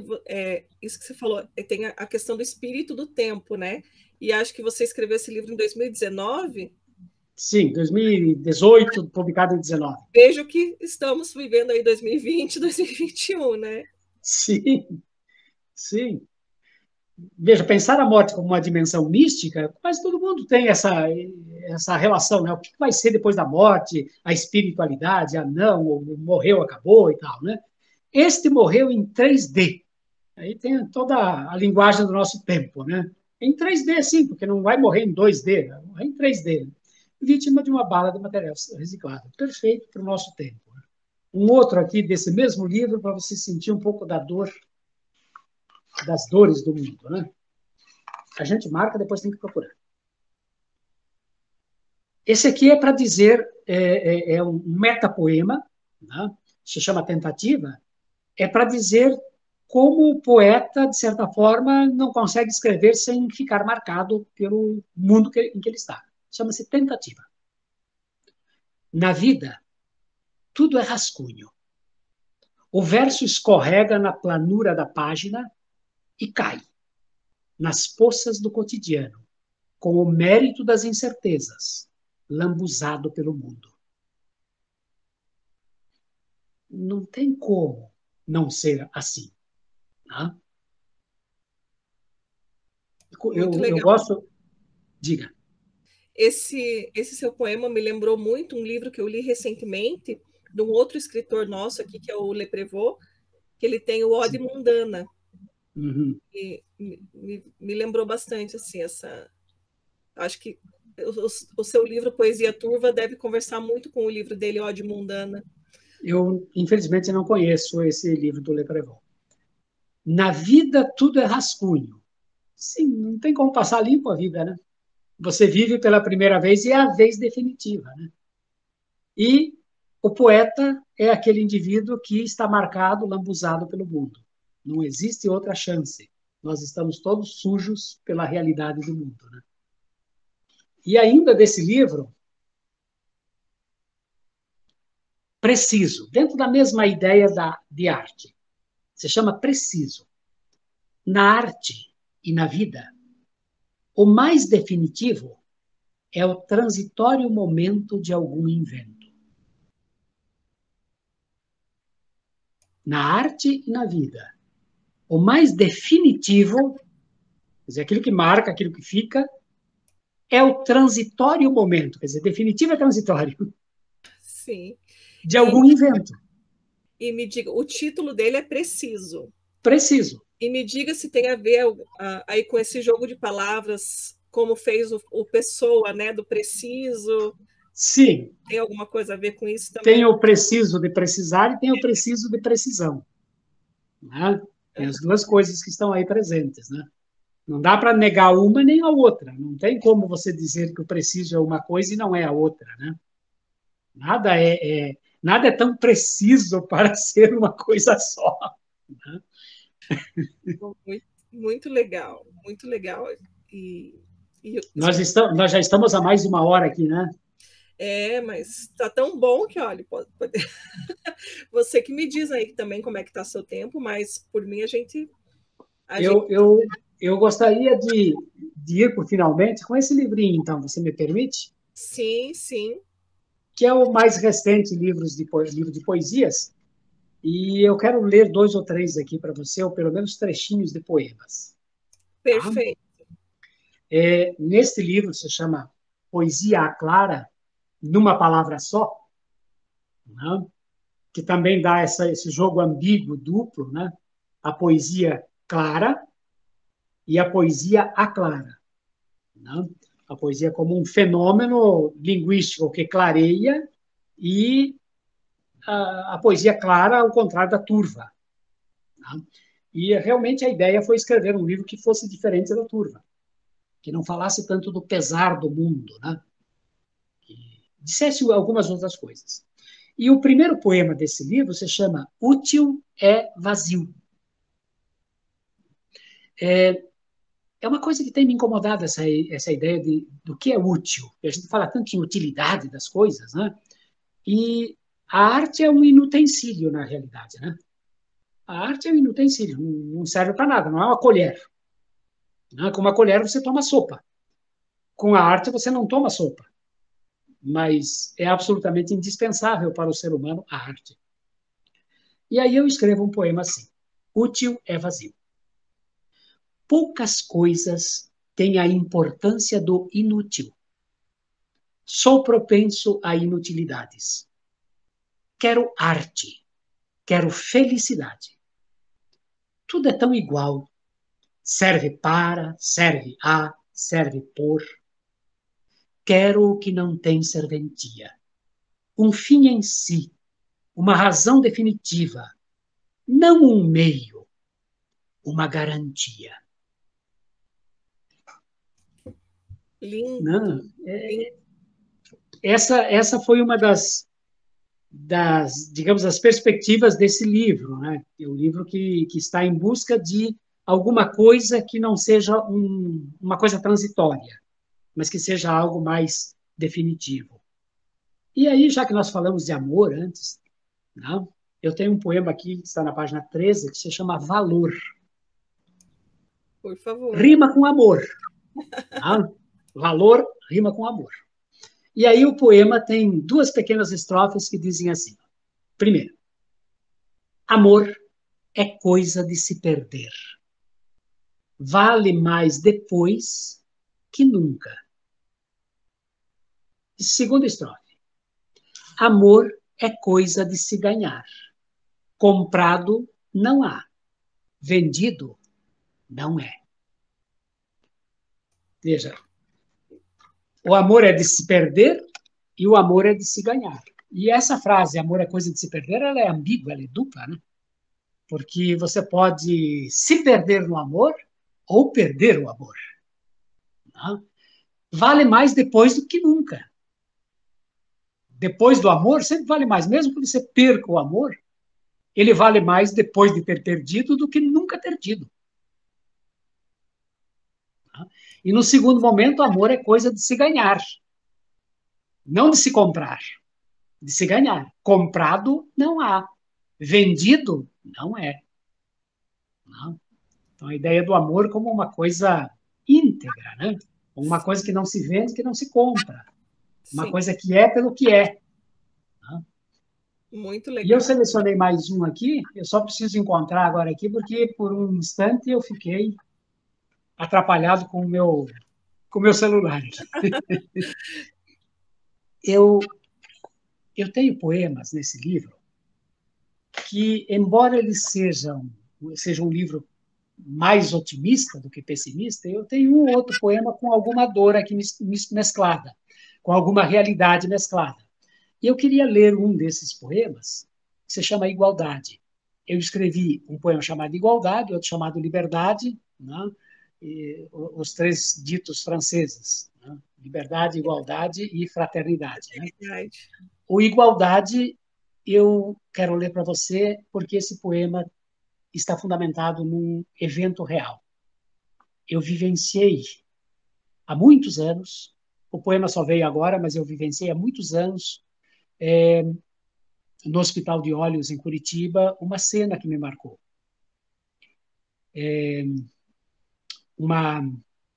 isso que você falou, tem a questão do espírito do tempo, né? E acho que você escreveu esse livro em 2019. Sim, 2018, publicado em 19. Vejo que estamos vivendo aí 2020, 2021, né? Sim, sim. Veja, pensar a morte como uma dimensão mística, quase todo mundo tem essa relação, né? O que vai ser depois da morte, a espiritualidade, não, morreu, acabou e tal, né? Este morreu em 3D. Aí tem toda a linguagem do nosso tempo, né? Em 3D, sim, porque não vai morrer em 2D, vai morrer em 3D. Vítima de uma bala de material reciclado. Perfeito para o nosso tempo. Um outro aqui desse mesmo livro, para você sentir um pouco da dor, das dores do mundo, né? A gente marca, depois tem que procurar. Esse aqui é para dizer, é um metapoema, né? Se chama Tentativa, é para dizer como o poeta, de certa forma, não consegue escrever sem ficar marcado pelo mundo em que ele está. Chama-se Tentativa. Na vida, tudo é rascunho. O verso escorrega na planura da página e cai nas poças do cotidiano, com o mérito das incertezas, lambuzado pelo mundo. Não tem como não ser assim. Né? Muito Eu legal. gosto... Diga. Esse seu poema me lembrou muito um livro que eu li recentemente, de um outro escritor nosso aqui, que é o Leprevot, que ele tem o Ode Sim. Mundana. Uhum. E me lembrou bastante, assim, essa... Acho que o seu livro, Poesia Turva, deve conversar muito com o livro dele, Ode Mundana. Eu, infelizmente, não conheço esse livro do Leprevot. Na vida, tudo é rascunho. Sim, não tem como passar limpo a vida, né? Você vive pela primeira vez e é a vez definitiva, né? E o poeta é aquele indivíduo que está marcado, lambuzado pelo mundo. Não existe outra chance. Nós estamos todos sujos pela realidade do mundo, né? E ainda desse livro, preciso, dentro da mesma ideia de arte, se chama preciso. Na arte e na vida, o mais definitivo é o transitório momento de algum invento. Na arte e na vida, o mais definitivo, quer dizer, aquilo que marca, aquilo que fica, é o transitório momento, quer dizer, definitivo é transitório, Sim. de E, algum invento. e me diga, o título dele é Preciso. Preciso. E me diga se tem a ver aí com esse jogo de palavras, como fez o Pessoa, né, do preciso. Sim, Tem alguma coisa a ver com isso também? tem o preciso de precisar e tem o preciso de precisão. Né? Tem as duas coisas que estão aí presentes, né? Não dá para negar uma nem a outra. Não tem como você dizer que o preciso é uma coisa e não é a outra, né? Nada é tão preciso para ser uma coisa só. Né? Muito, muito legal, muito legal. E, e Nós já estamos há mais de uma hora aqui, né? mas tá tão bom que, olha, você que me diz aí também como é que tá seu tempo, mas por mim a gente Eu, eu, eu gostaria de ir por finalmente com esse livrinho, então, você me permite? sim, sim, Que é o mais recente livro de poesias, e eu quero ler 2 ou 3 aqui para você, ou pelo menos trechinhos de poemas. Tá? perfeito. Neste livro, se chama Poesia Clara, numa palavra só, né? Que também dá esse jogo ambíguo, duplo, né? A poesia clara e a poesia aclara. Né? A poesia como um fenômeno linguístico que clareia e a poesia clara ao contrário da turva. Né? E realmente a ideia foi escrever um livro que fosse diferente da turva, que não falasse tanto do pesar do mundo, né? Que dissesse algumas outras coisas. E o primeiro poema desse livro se chama Útil é Vazio. É, é uma coisa que tem me incomodado, essa ideia do que é útil. A gente fala tanto em utilidade das coisas, né? E a arte é um inutensílio, na realidade, né? A arte é um inutensílio, não serve para nada, não é uma colher. Né? Com uma colher você toma sopa. Com a arte você não toma sopa. Mas é absolutamente indispensável para o ser humano a arte. E aí eu escrevo um poema assim: Útil é vazio. Poucas coisas têm a importância do inútil. Sou propenso a inutilidades. Quero arte, quero felicidade. Tudo é tão igual. Serve para, serve a, serve por. Quero o que não tem serventia. Um fim em si, uma razão definitiva, não um meio, uma garantia. Lindo, Não, lindo. essa foi uma digamos, das perspectivas desse livro, né? É um livro que está em busca de alguma coisa que não seja uma coisa transitória, mas que seja algo mais definitivo. E aí, já que nós falamos de amor antes, né? Eu tenho um poema aqui, que está na página 13, que se chama Valor. Por favor. Rima com amor. Né? Valor rima com amor. E aí o poema tem duas pequenas estrofes que dizem assim. Primeiro, amor é coisa de se perder. Vale mais depois que nunca. Segunda estrofe. Amor é coisa de se ganhar. Comprado não há. Vendido não é. Veja, o amor é de se perder e o amor é de se ganhar. E essa frase, amor é coisa de se perder, ela é ambígua, ela é dupla, né? Porque você pode se perder no amor ou perder o amor. Né? Vale mais depois do que nunca. Depois do amor, sempre vale mais. Mesmo que você perca o amor, ele vale mais depois de ter perdido do que nunca ter tido. E no segundo momento, o amor é coisa de se ganhar, não de se comprar, de se ganhar. Comprado não há, vendido não é. Não? Então, a ideia do amor como uma coisa íntegra, né? Uma coisa que não se vende, que não se compra. Uma Sim, coisa que é pelo que é. Né? muito E eu legal. selecionei mais um aqui, eu só preciso encontrar agora aqui, porque por um instante eu fiquei atrapalhado com o meu celular aqui. Eu, eu tenho poemas nesse livro que, embora eles seja um livro mais otimista do que pessimista, eu tenho um ou outro poema com alguma dor aqui mesclada, com alguma realidade mesclada. E eu queria ler um desses poemas, que se chama Igualdade. Eu escrevi um poema chamado Igualdade, outro chamado Liberdade, né? E os três ditos franceses, né? Liberdade, igualdade e fraternidade. Né? Verdade. O Igualdade eu quero ler para você porque esse poema está fundamentado num evento real. Eu vivenciei há muitos anos, o poema só veio agora, mas eu vivenciei há muitos anos, no Hospital de Olhos, em Curitiba, uma cena que me marcou. Uma,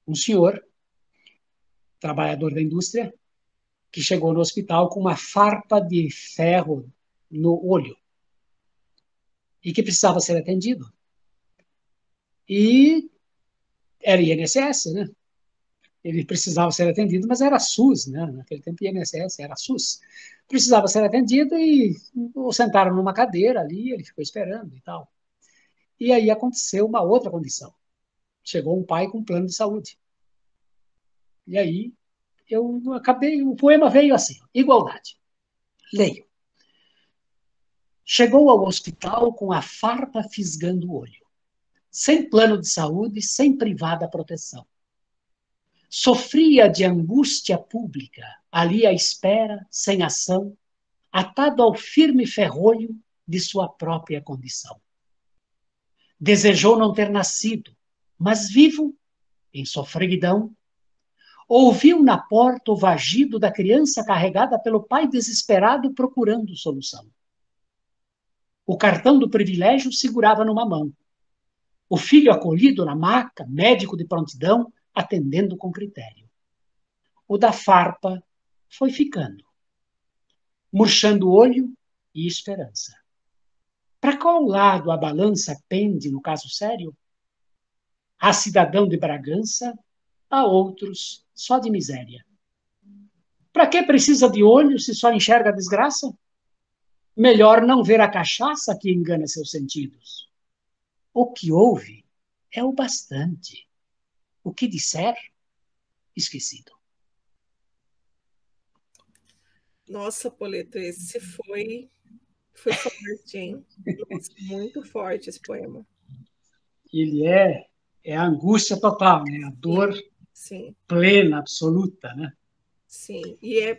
um senhor, trabalhador da indústria, que chegou no hospital com uma farpa de ferro no olho e que precisava ser atendido. E era INSS, né? Ele precisava ser atendido, mas era SUS, né? Naquele tempo INSS era SUS. Precisava ser atendido e o sentaram numa cadeira ali, ele ficou esperando e tal. E aí aconteceu uma outra condição. Chegou um pai com um plano de saúde. E aí eu acabei, o poema veio assim, igualdade. Leio. Chegou ao hospital com a farpa fisgando o olho, sem plano de saúde, sem privada proteção. Sofria de angústia pública, ali à espera, sem ação, atado ao firme ferrolho de sua própria condição. Desejou não ter nascido, mas vivo, em sofreguidão, ouviu na porta o vagido da criança carregada pelo pai desesperado procurando solução. O cartão do privilégio segurava numa mão. O filho acolhido na maca, médico de prontidão, atendendo com critério. O da farpa foi ficando, murchando olho e esperança. Para qual lado a balança pende no caso sério? Há cidadão de Bragança, há outros só de miséria. Para que precisa de olho se só enxerga a desgraça? Melhor não ver a cachaça que engana seus sentidos. O que ouve é o bastante. O que disser, esquecido. Nossa, Poleto, esse foi forte, hein? Nossa, muito forte esse poema. Ele é a angústia total, né? A Sim, dor sim, plena, absoluta, né? sim. E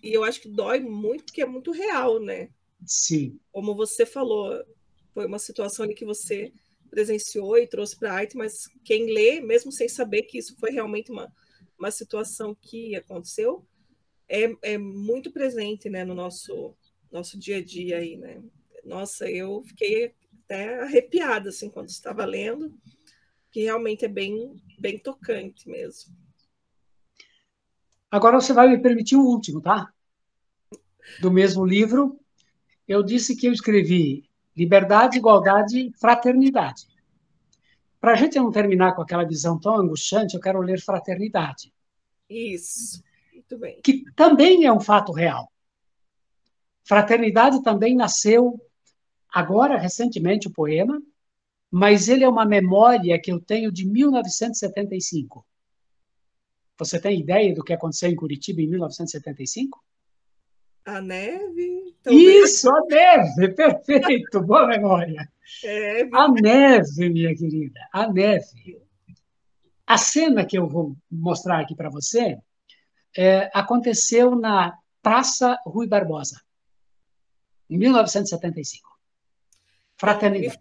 eu acho que dói muito porque é muito real, né? Sim, Como você falou, foi uma situação ali que você presenciou e trouxe para a arte, mas quem lê, mesmo sem saber que isso foi realmente uma situação que aconteceu, é muito presente, né, no nosso dia a dia aí, né? Nossa, eu fiquei até arrepiada assim quando estava lendo, que realmente é bem tocante mesmo. Agora você vai me permitir o último, tá? Do mesmo livro, eu disse que eu escrevi liberdade, igualdade, fraternidade. Para a gente não terminar com aquela visão tão angustiante, eu quero ler fraternidade, Isso, muito bem. que também é um fato real. Fraternidade também nasceu agora, recentemente, o poema, mas ele é uma memória que eu tenho de 1975. Você tem ideia do que aconteceu em Curitiba em 1975? A neve, talvez. Isso, a neve, perfeito, boa memória. É, A viu? neve, minha querida, a neve. A cena que eu vou mostrar aqui para você aconteceu na Praça Rui Barbosa, em 1975. Então, Fraternidade.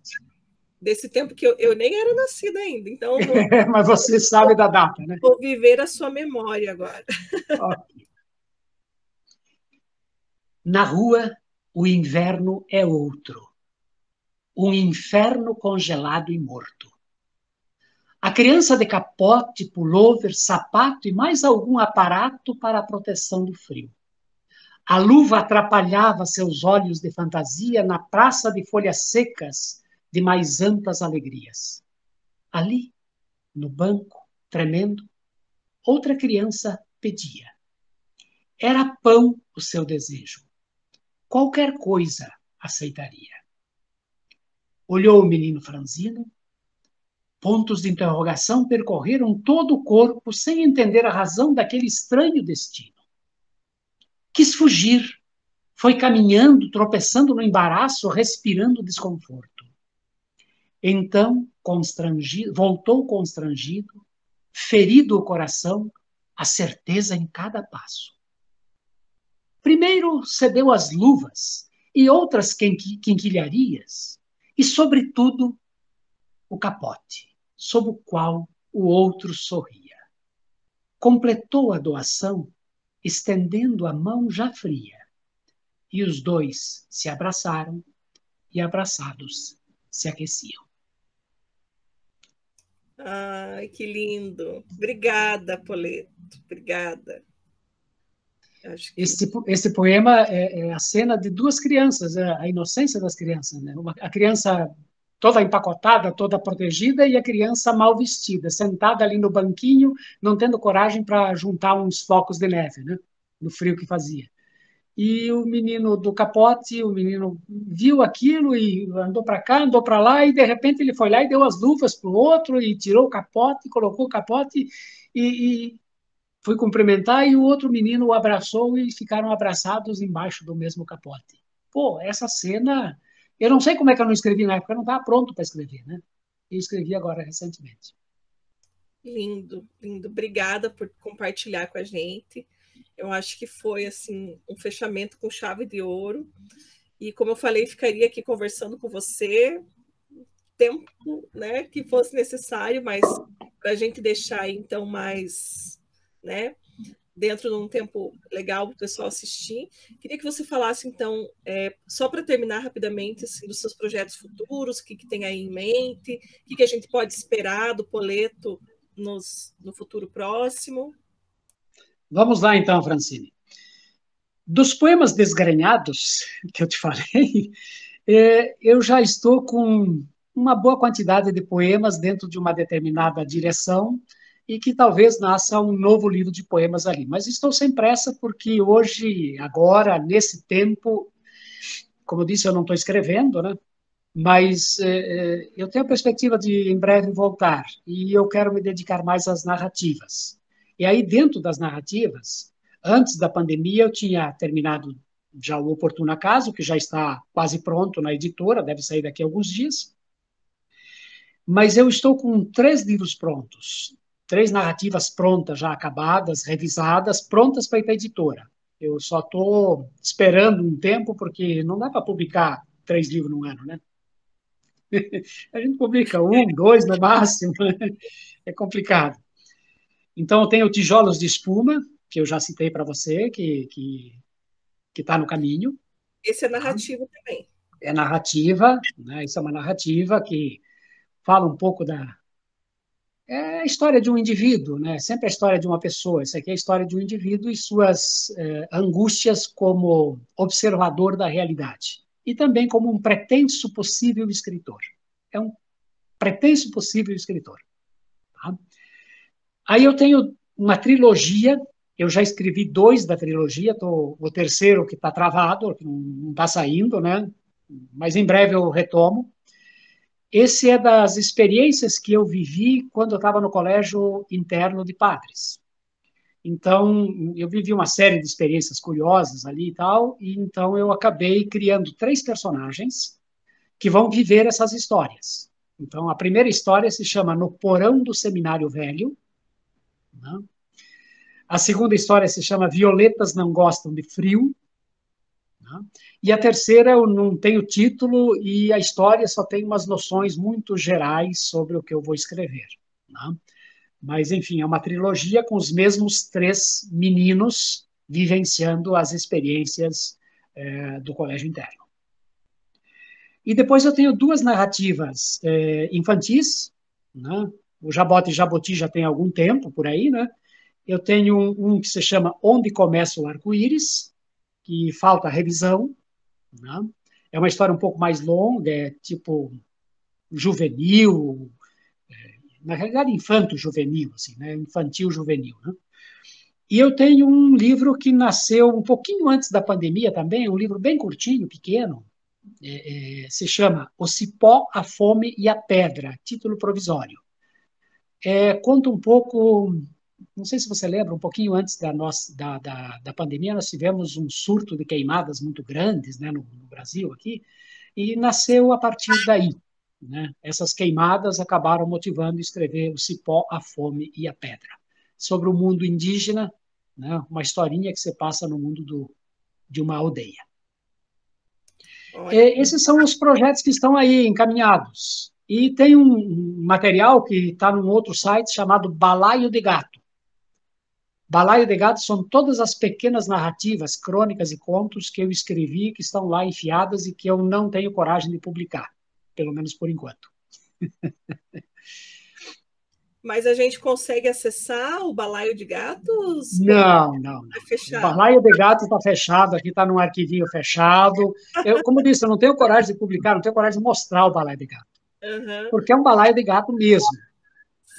desse tempo que eu nem era nascida ainda, então Mas você sabe da data, né? vou viver a sua memória agora. Na rua, o inverno é outro. Um inferno congelado e morto. A criança de capote, pullover, sapato e mais algum aparato para a proteção do frio. A luva atrapalhava seus olhos de fantasia na praça de folhas secas de mais amplas alegrias. Ali, no banco, tremendo, outra criança pedia. Era pão o seu desejo. Qualquer coisa aceitaria. Olhou o menino franzino. Pontos de interrogação percorreram todo o corpo sem entender a razão daquele estranho destino. Quis fugir. Foi caminhando, tropeçando no embaraço, respirando desconforto. Então, constrangido, voltou constrangido, ferido o coração, a certeza em cada passo. Primeiro cedeu as luvas e outras quinquilharias, e, sobretudo, o capote, sob o qual o outro sorria. Completou a doação, estendendo a mão já fria, e os dois se abraçaram e, abraçados, se aqueciam. Ai, que lindo. Obrigada, Poleto. Obrigada. Acho que Esse poema é a cena de duas crianças, a inocência das crianças, né? A criança toda empacotada, toda protegida, e a criança mal vestida, sentada ali no banquinho, não tendo coragem para juntar uns flocos de neve, né? No frio que fazia. E o menino do capote, o menino viu aquilo e andou para cá, andou para lá, e de repente ele foi lá e deu as luvas para o outro, e tirou o capote, colocou o capote, e fui cumprimentar, e o outro menino o abraçou e ficaram abraçados embaixo do mesmo capote. Pô, essa cena, eu não sei como é que eu não escrevi na época, eu não estava pronto para escrever, né? E escrevi agora recentemente. lindo, lindo. Obrigada por compartilhar com a gente. Eu acho que foi assim um fechamento com chave de ouro. E como eu falei, ficaria aqui conversando com você tempo, né, que fosse necessário, mas para a gente deixar então mais, né, dentro de um tempo legal para o pessoal assistir. Queria que você falasse, então, só para terminar rapidamente, assim, dos seus projetos futuros, o que tem aí em mente, o que a gente pode esperar do Poleto no futuro próximo. Vamos lá então, Francine. Dos poemas desgrenhados que eu te falei, eu já estou com uma boa quantidade de poemas dentro de uma determinada direção e que talvez nasça um novo livro de poemas ali. Mas estou sem pressa porque hoje, agora, nesse tempo, como eu disse, eu não estou escrevendo, né? Mas eu tenho a perspectiva de em breve voltar e eu quero me dedicar mais às narrativas. E aí, dentro das narrativas, antes da pandemia, eu tinha terminado já o Oportuno Acaso, que já está quase pronto na editora, deve sair daqui a alguns dias. Mas eu estou com 3 livros prontos, 3 narrativas prontas, já acabadas, revisadas, prontas para ir para a editora. Eu só estou esperando um tempo, porque não dá para publicar 3 livros num ano, né? A gente publica um, dois no máximo, é complicado. Então, eu tenho Tijolos de Espuma, que eu já citei para você, que está no caminho. Esse é Tá? narrativo também. É narrativa, né? Isso é uma narrativa que fala um pouco É a história de um indivíduo, né? Sempre a história de uma pessoa. Isso aqui é a história de um indivíduo e suas angústias como observador da realidade. E também como um pretenso possível escritor. É um pretenso possível escritor. Tá? Aí eu tenho uma trilogia, eu já escrevi 2 da trilogia, o terceiro que está travado, que não está saindo, né? Mas em breve eu retomo. Esse é das experiências que eu vivi quando eu estava no colégio interno de padres. Então, eu vivi uma série de experiências curiosas ali e tal, e então eu acabei criando 3 personagens que vão viver essas histórias. Então, a primeira história se chama No Porão do Seminário Velho, né? A segunda história se chama Violetas Não Gostam de Frio, né? E a terceira eu não tenho título e a história só tem umas noções muito gerais sobre o que eu vou escrever, né? Mas, enfim, é uma trilogia com os mesmos 3 meninos vivenciando as experiências do colégio interno. E depois eu tenho 2 narrativas infantis, né? O Jabote e Jaboti já tem algum tempo por aí, né? Eu tenho um que se chama Onde Começa o Arco-Íris, que falta revisão, né? É uma história um pouco mais longa, é tipo juvenil, na realidade infanto-juvenil, assim, né? Infantil-juvenil, né? E eu tenho um livro que nasceu um pouquinho antes da pandemia também, um livro bem curtinho, pequeno, se chama O Cipó, a Fome e a Pedra, título provisório. Conta um pouco, não sei se você lembra, um pouquinho antes da pandemia, nós tivemos um surto de queimadas muito grandes, né, no Brasil aqui, e nasceu a partir daí, né? Essas queimadas acabaram motivando a escrever O Cipó, a Fome e a Pedra, sobre o mundo indígena, né, uma historinha que se passa no mundo de uma aldeia. Olha, Esses são os projetos que estão aí encaminhados. E tem um material que está num outro site chamado Balaio de Gato. Balaio de Gato são todas as pequenas narrativas, crônicas e contos que eu escrevi, que estão lá enfiadas e que eu não tenho coragem de publicar, pelo menos por enquanto. mas a gente consegue acessar o balaio de gatos? Não, não, É não. O fechado. Balaio de Gato está fechado, aqui está num arquivinho fechado. Eu, como disse, eu não tenho coragem de publicar, não tenho coragem de mostrar o Balaio de Gato, Uhum, porque é um balaio de gato mesmo.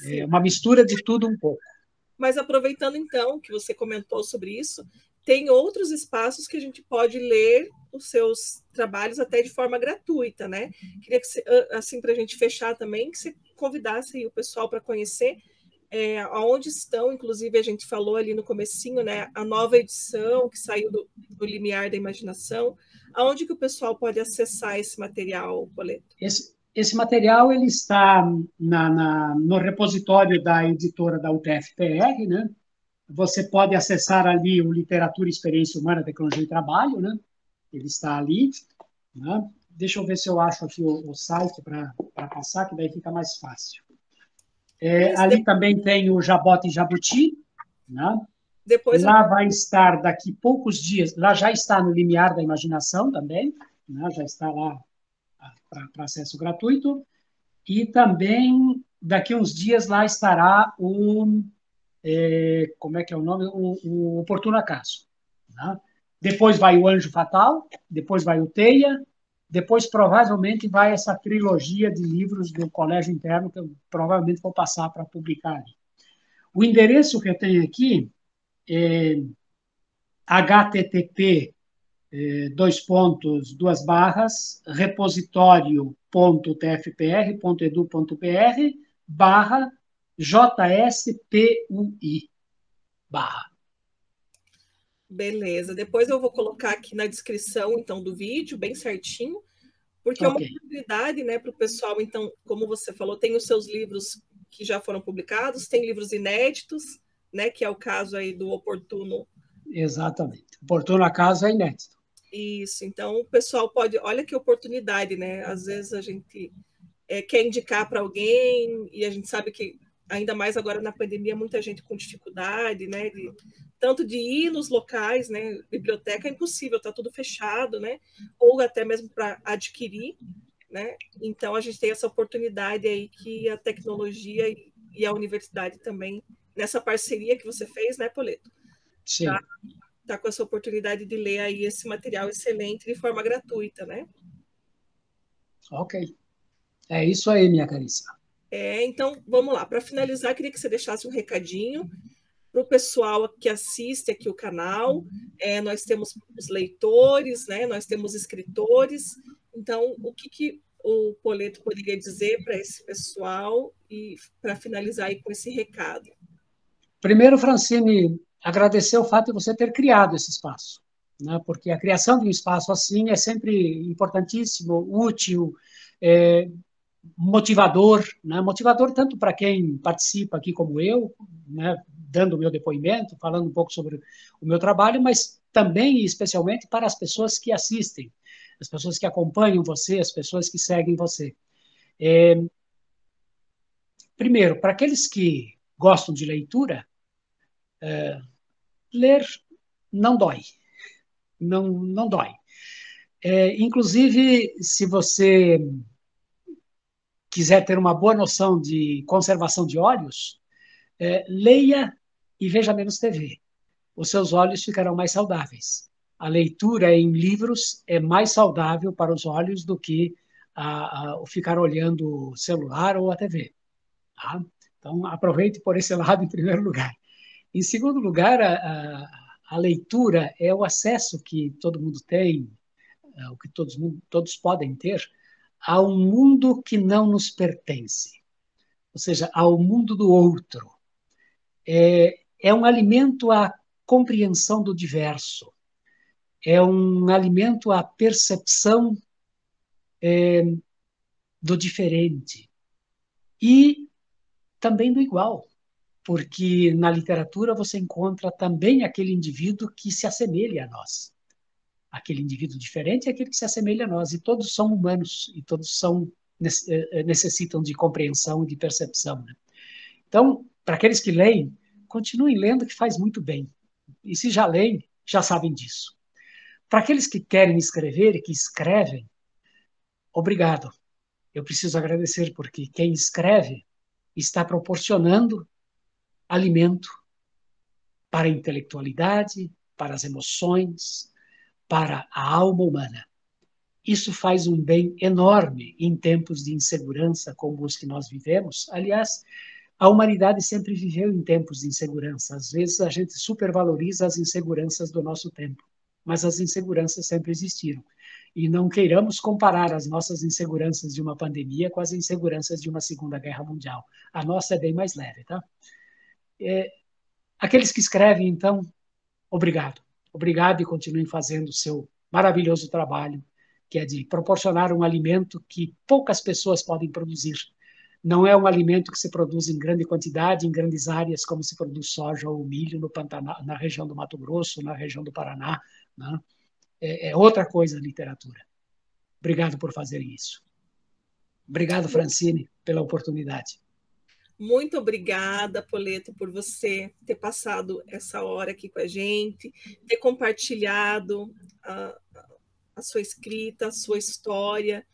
É sim. uma mistura de tudo um pouco. Mas aproveitando então que você comentou sobre isso, tem outros espaços que a gente pode ler os seus trabalhos até de forma gratuita, né? Queria que você, assim, para a gente fechar também, que você convidasse o pessoal para conhecer aonde estão, inclusive a gente falou ali no comecinho, né? A nova edição que saiu do Limiar da Imaginação, aonde que o pessoal pode acessar esse material, Poleto? Esse material ele está no repositório da editora da UTF-PR, né? Você pode acessar ali o Literatura, Experiência Humana, Tecnologia e Trabalho, né? Ele está ali, né? Deixa eu ver se eu acho aqui o site para passar, que daí fica mais fácil. Isso, Ali também tem o Jabote e Jabuti, né? depois eu... Lá vai estar daqui poucos dias, lá já está no Limiar da Imaginação também, né? Já está lá para acesso gratuito. E também, daqui uns dias, lá estará como é que é o nome? O Oportuno Acaso. Né? Depois vai o Anjo Fatal, depois vai o Teia, depois provavelmente vai essa trilogia de livros do Colégio Interno, que eu provavelmente vou passar para publicar ali. O endereço que eu tenho aqui é http repositório.tfpr.edu.br/JSPUI. Beleza. Depois eu vou colocar aqui na descrição, então, do vídeo, bem certinho, porque é uma Ok, oportunidade, né, para o pessoal. Então, como você falou, tem os seus livros que já foram publicados, tem livros inéditos, né, que é o caso aí do Oportuno. exatamente. Oportuno Acaso é inédito. Isso. Então, o pessoal pode. Olha que oportunidade, né? Às vezes a gente quer indicar para alguém e a gente sabe que, ainda mais agora na pandemia, muita gente com dificuldade, né? Tanto de ir nos locais, né? Biblioteca é impossível, está tudo fechado, né? Ou até mesmo para adquirir, né? Então a gente tem essa oportunidade aí que a tecnologia e a universidade também, nessa parceria que você fez, né, Poleto? Sim. Tá com essa oportunidade de ler aí esse material excelente de forma gratuita, né? Ok. É isso aí, minha caríssima. Então, vamos lá. Para finalizar, queria que você deixasse um recadinho para o pessoal que assiste aqui o canal. Nós temos os leitores, né? Nós temos escritores. Então, o que o Poleto poderia dizer para esse pessoal e para finalizar aí com esse recado? Primeiro, Francine, agradecer o fato de você ter criado esse espaço, né? Porque a criação de um espaço assim é sempre importantíssimo, útil, é, motivador, né? Motivador tanto para quem participa aqui como eu, né? Dando o meu depoimento, falando um pouco sobre o meu trabalho, mas também e especialmente para as pessoas que assistem, as pessoas que acompanham você, as pessoas que seguem você. Primeiro, para aqueles que gostam de leitura, ler não dói, não dói. Inclusive, se você quiser ter uma boa noção de conservação de olhos, leia e veja menos TV. Os seus olhos ficarão mais saudáveis. A leitura em livros é mais saudável para os olhos do que o ficar olhando o celular ou a TV. Tá? Então, aproveite por esse lado em primeiro lugar. Em segundo lugar, a leitura é o acesso que todo mundo tem, o que todos podem ter, a um mundo que não nos pertence, ou seja, ao mundo do outro. É um alimento à compreensão do diverso, é um alimento à percepção do diferente e também do igual, porque na literatura você encontra também aquele indivíduo que se assemelha a nós. Aquele indivíduo diferente é aquele que se assemelha a nós, e todos são humanos, e todos necessitam de compreensão e de percepção. Né? Então, para aqueles que leem, continuem lendo, que faz muito bem. E se já leem, já sabem disso. Para aqueles que querem escrever e que escrevem, obrigado. Eu preciso agradecer, porque quem escreve está proporcionando alimento para a intelectualidade, para as emoções, para a alma humana. Isso faz um bem enorme em tempos de insegurança como os que nós vivemos. Aliás, a humanidade sempre viveu em tempos de insegurança. Às vezes a gente supervaloriza as inseguranças do nosso tempo, mas as inseguranças sempre existiram. E não queiramos comparar as nossas inseguranças de uma pandemia com as inseguranças de uma Segunda Guerra Mundial. A nossa é bem mais leve, tá? Aqueles que escrevem, então, obrigado. Obrigado e continuem fazendo o seu maravilhoso trabalho, que é de proporcionar um alimento que poucas pessoas podem produzir. Não é um alimento que se produz em grande quantidade, em grandes áreas, como se produz soja ou milho no Pantanal, na região do Mato Grosso, na região do Paraná. Né? É outra coisa a literatura. Obrigado por fazer isso. Obrigado, Francine, pela oportunidade. Muito obrigada, Poleto, por você ter passado essa hora aqui com a gente, ter compartilhado a sua escrita, a sua história.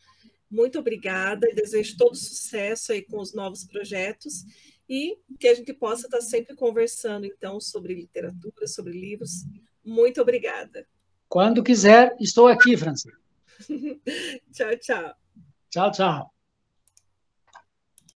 Muito obrigada e desejo todo sucesso aí com os novos projetos e que a gente possa estar sempre conversando, então, sobre literatura, sobre livros. Muito obrigada. Quando quiser, estou aqui, Francine. Tchau, tchau. Tchau, tchau.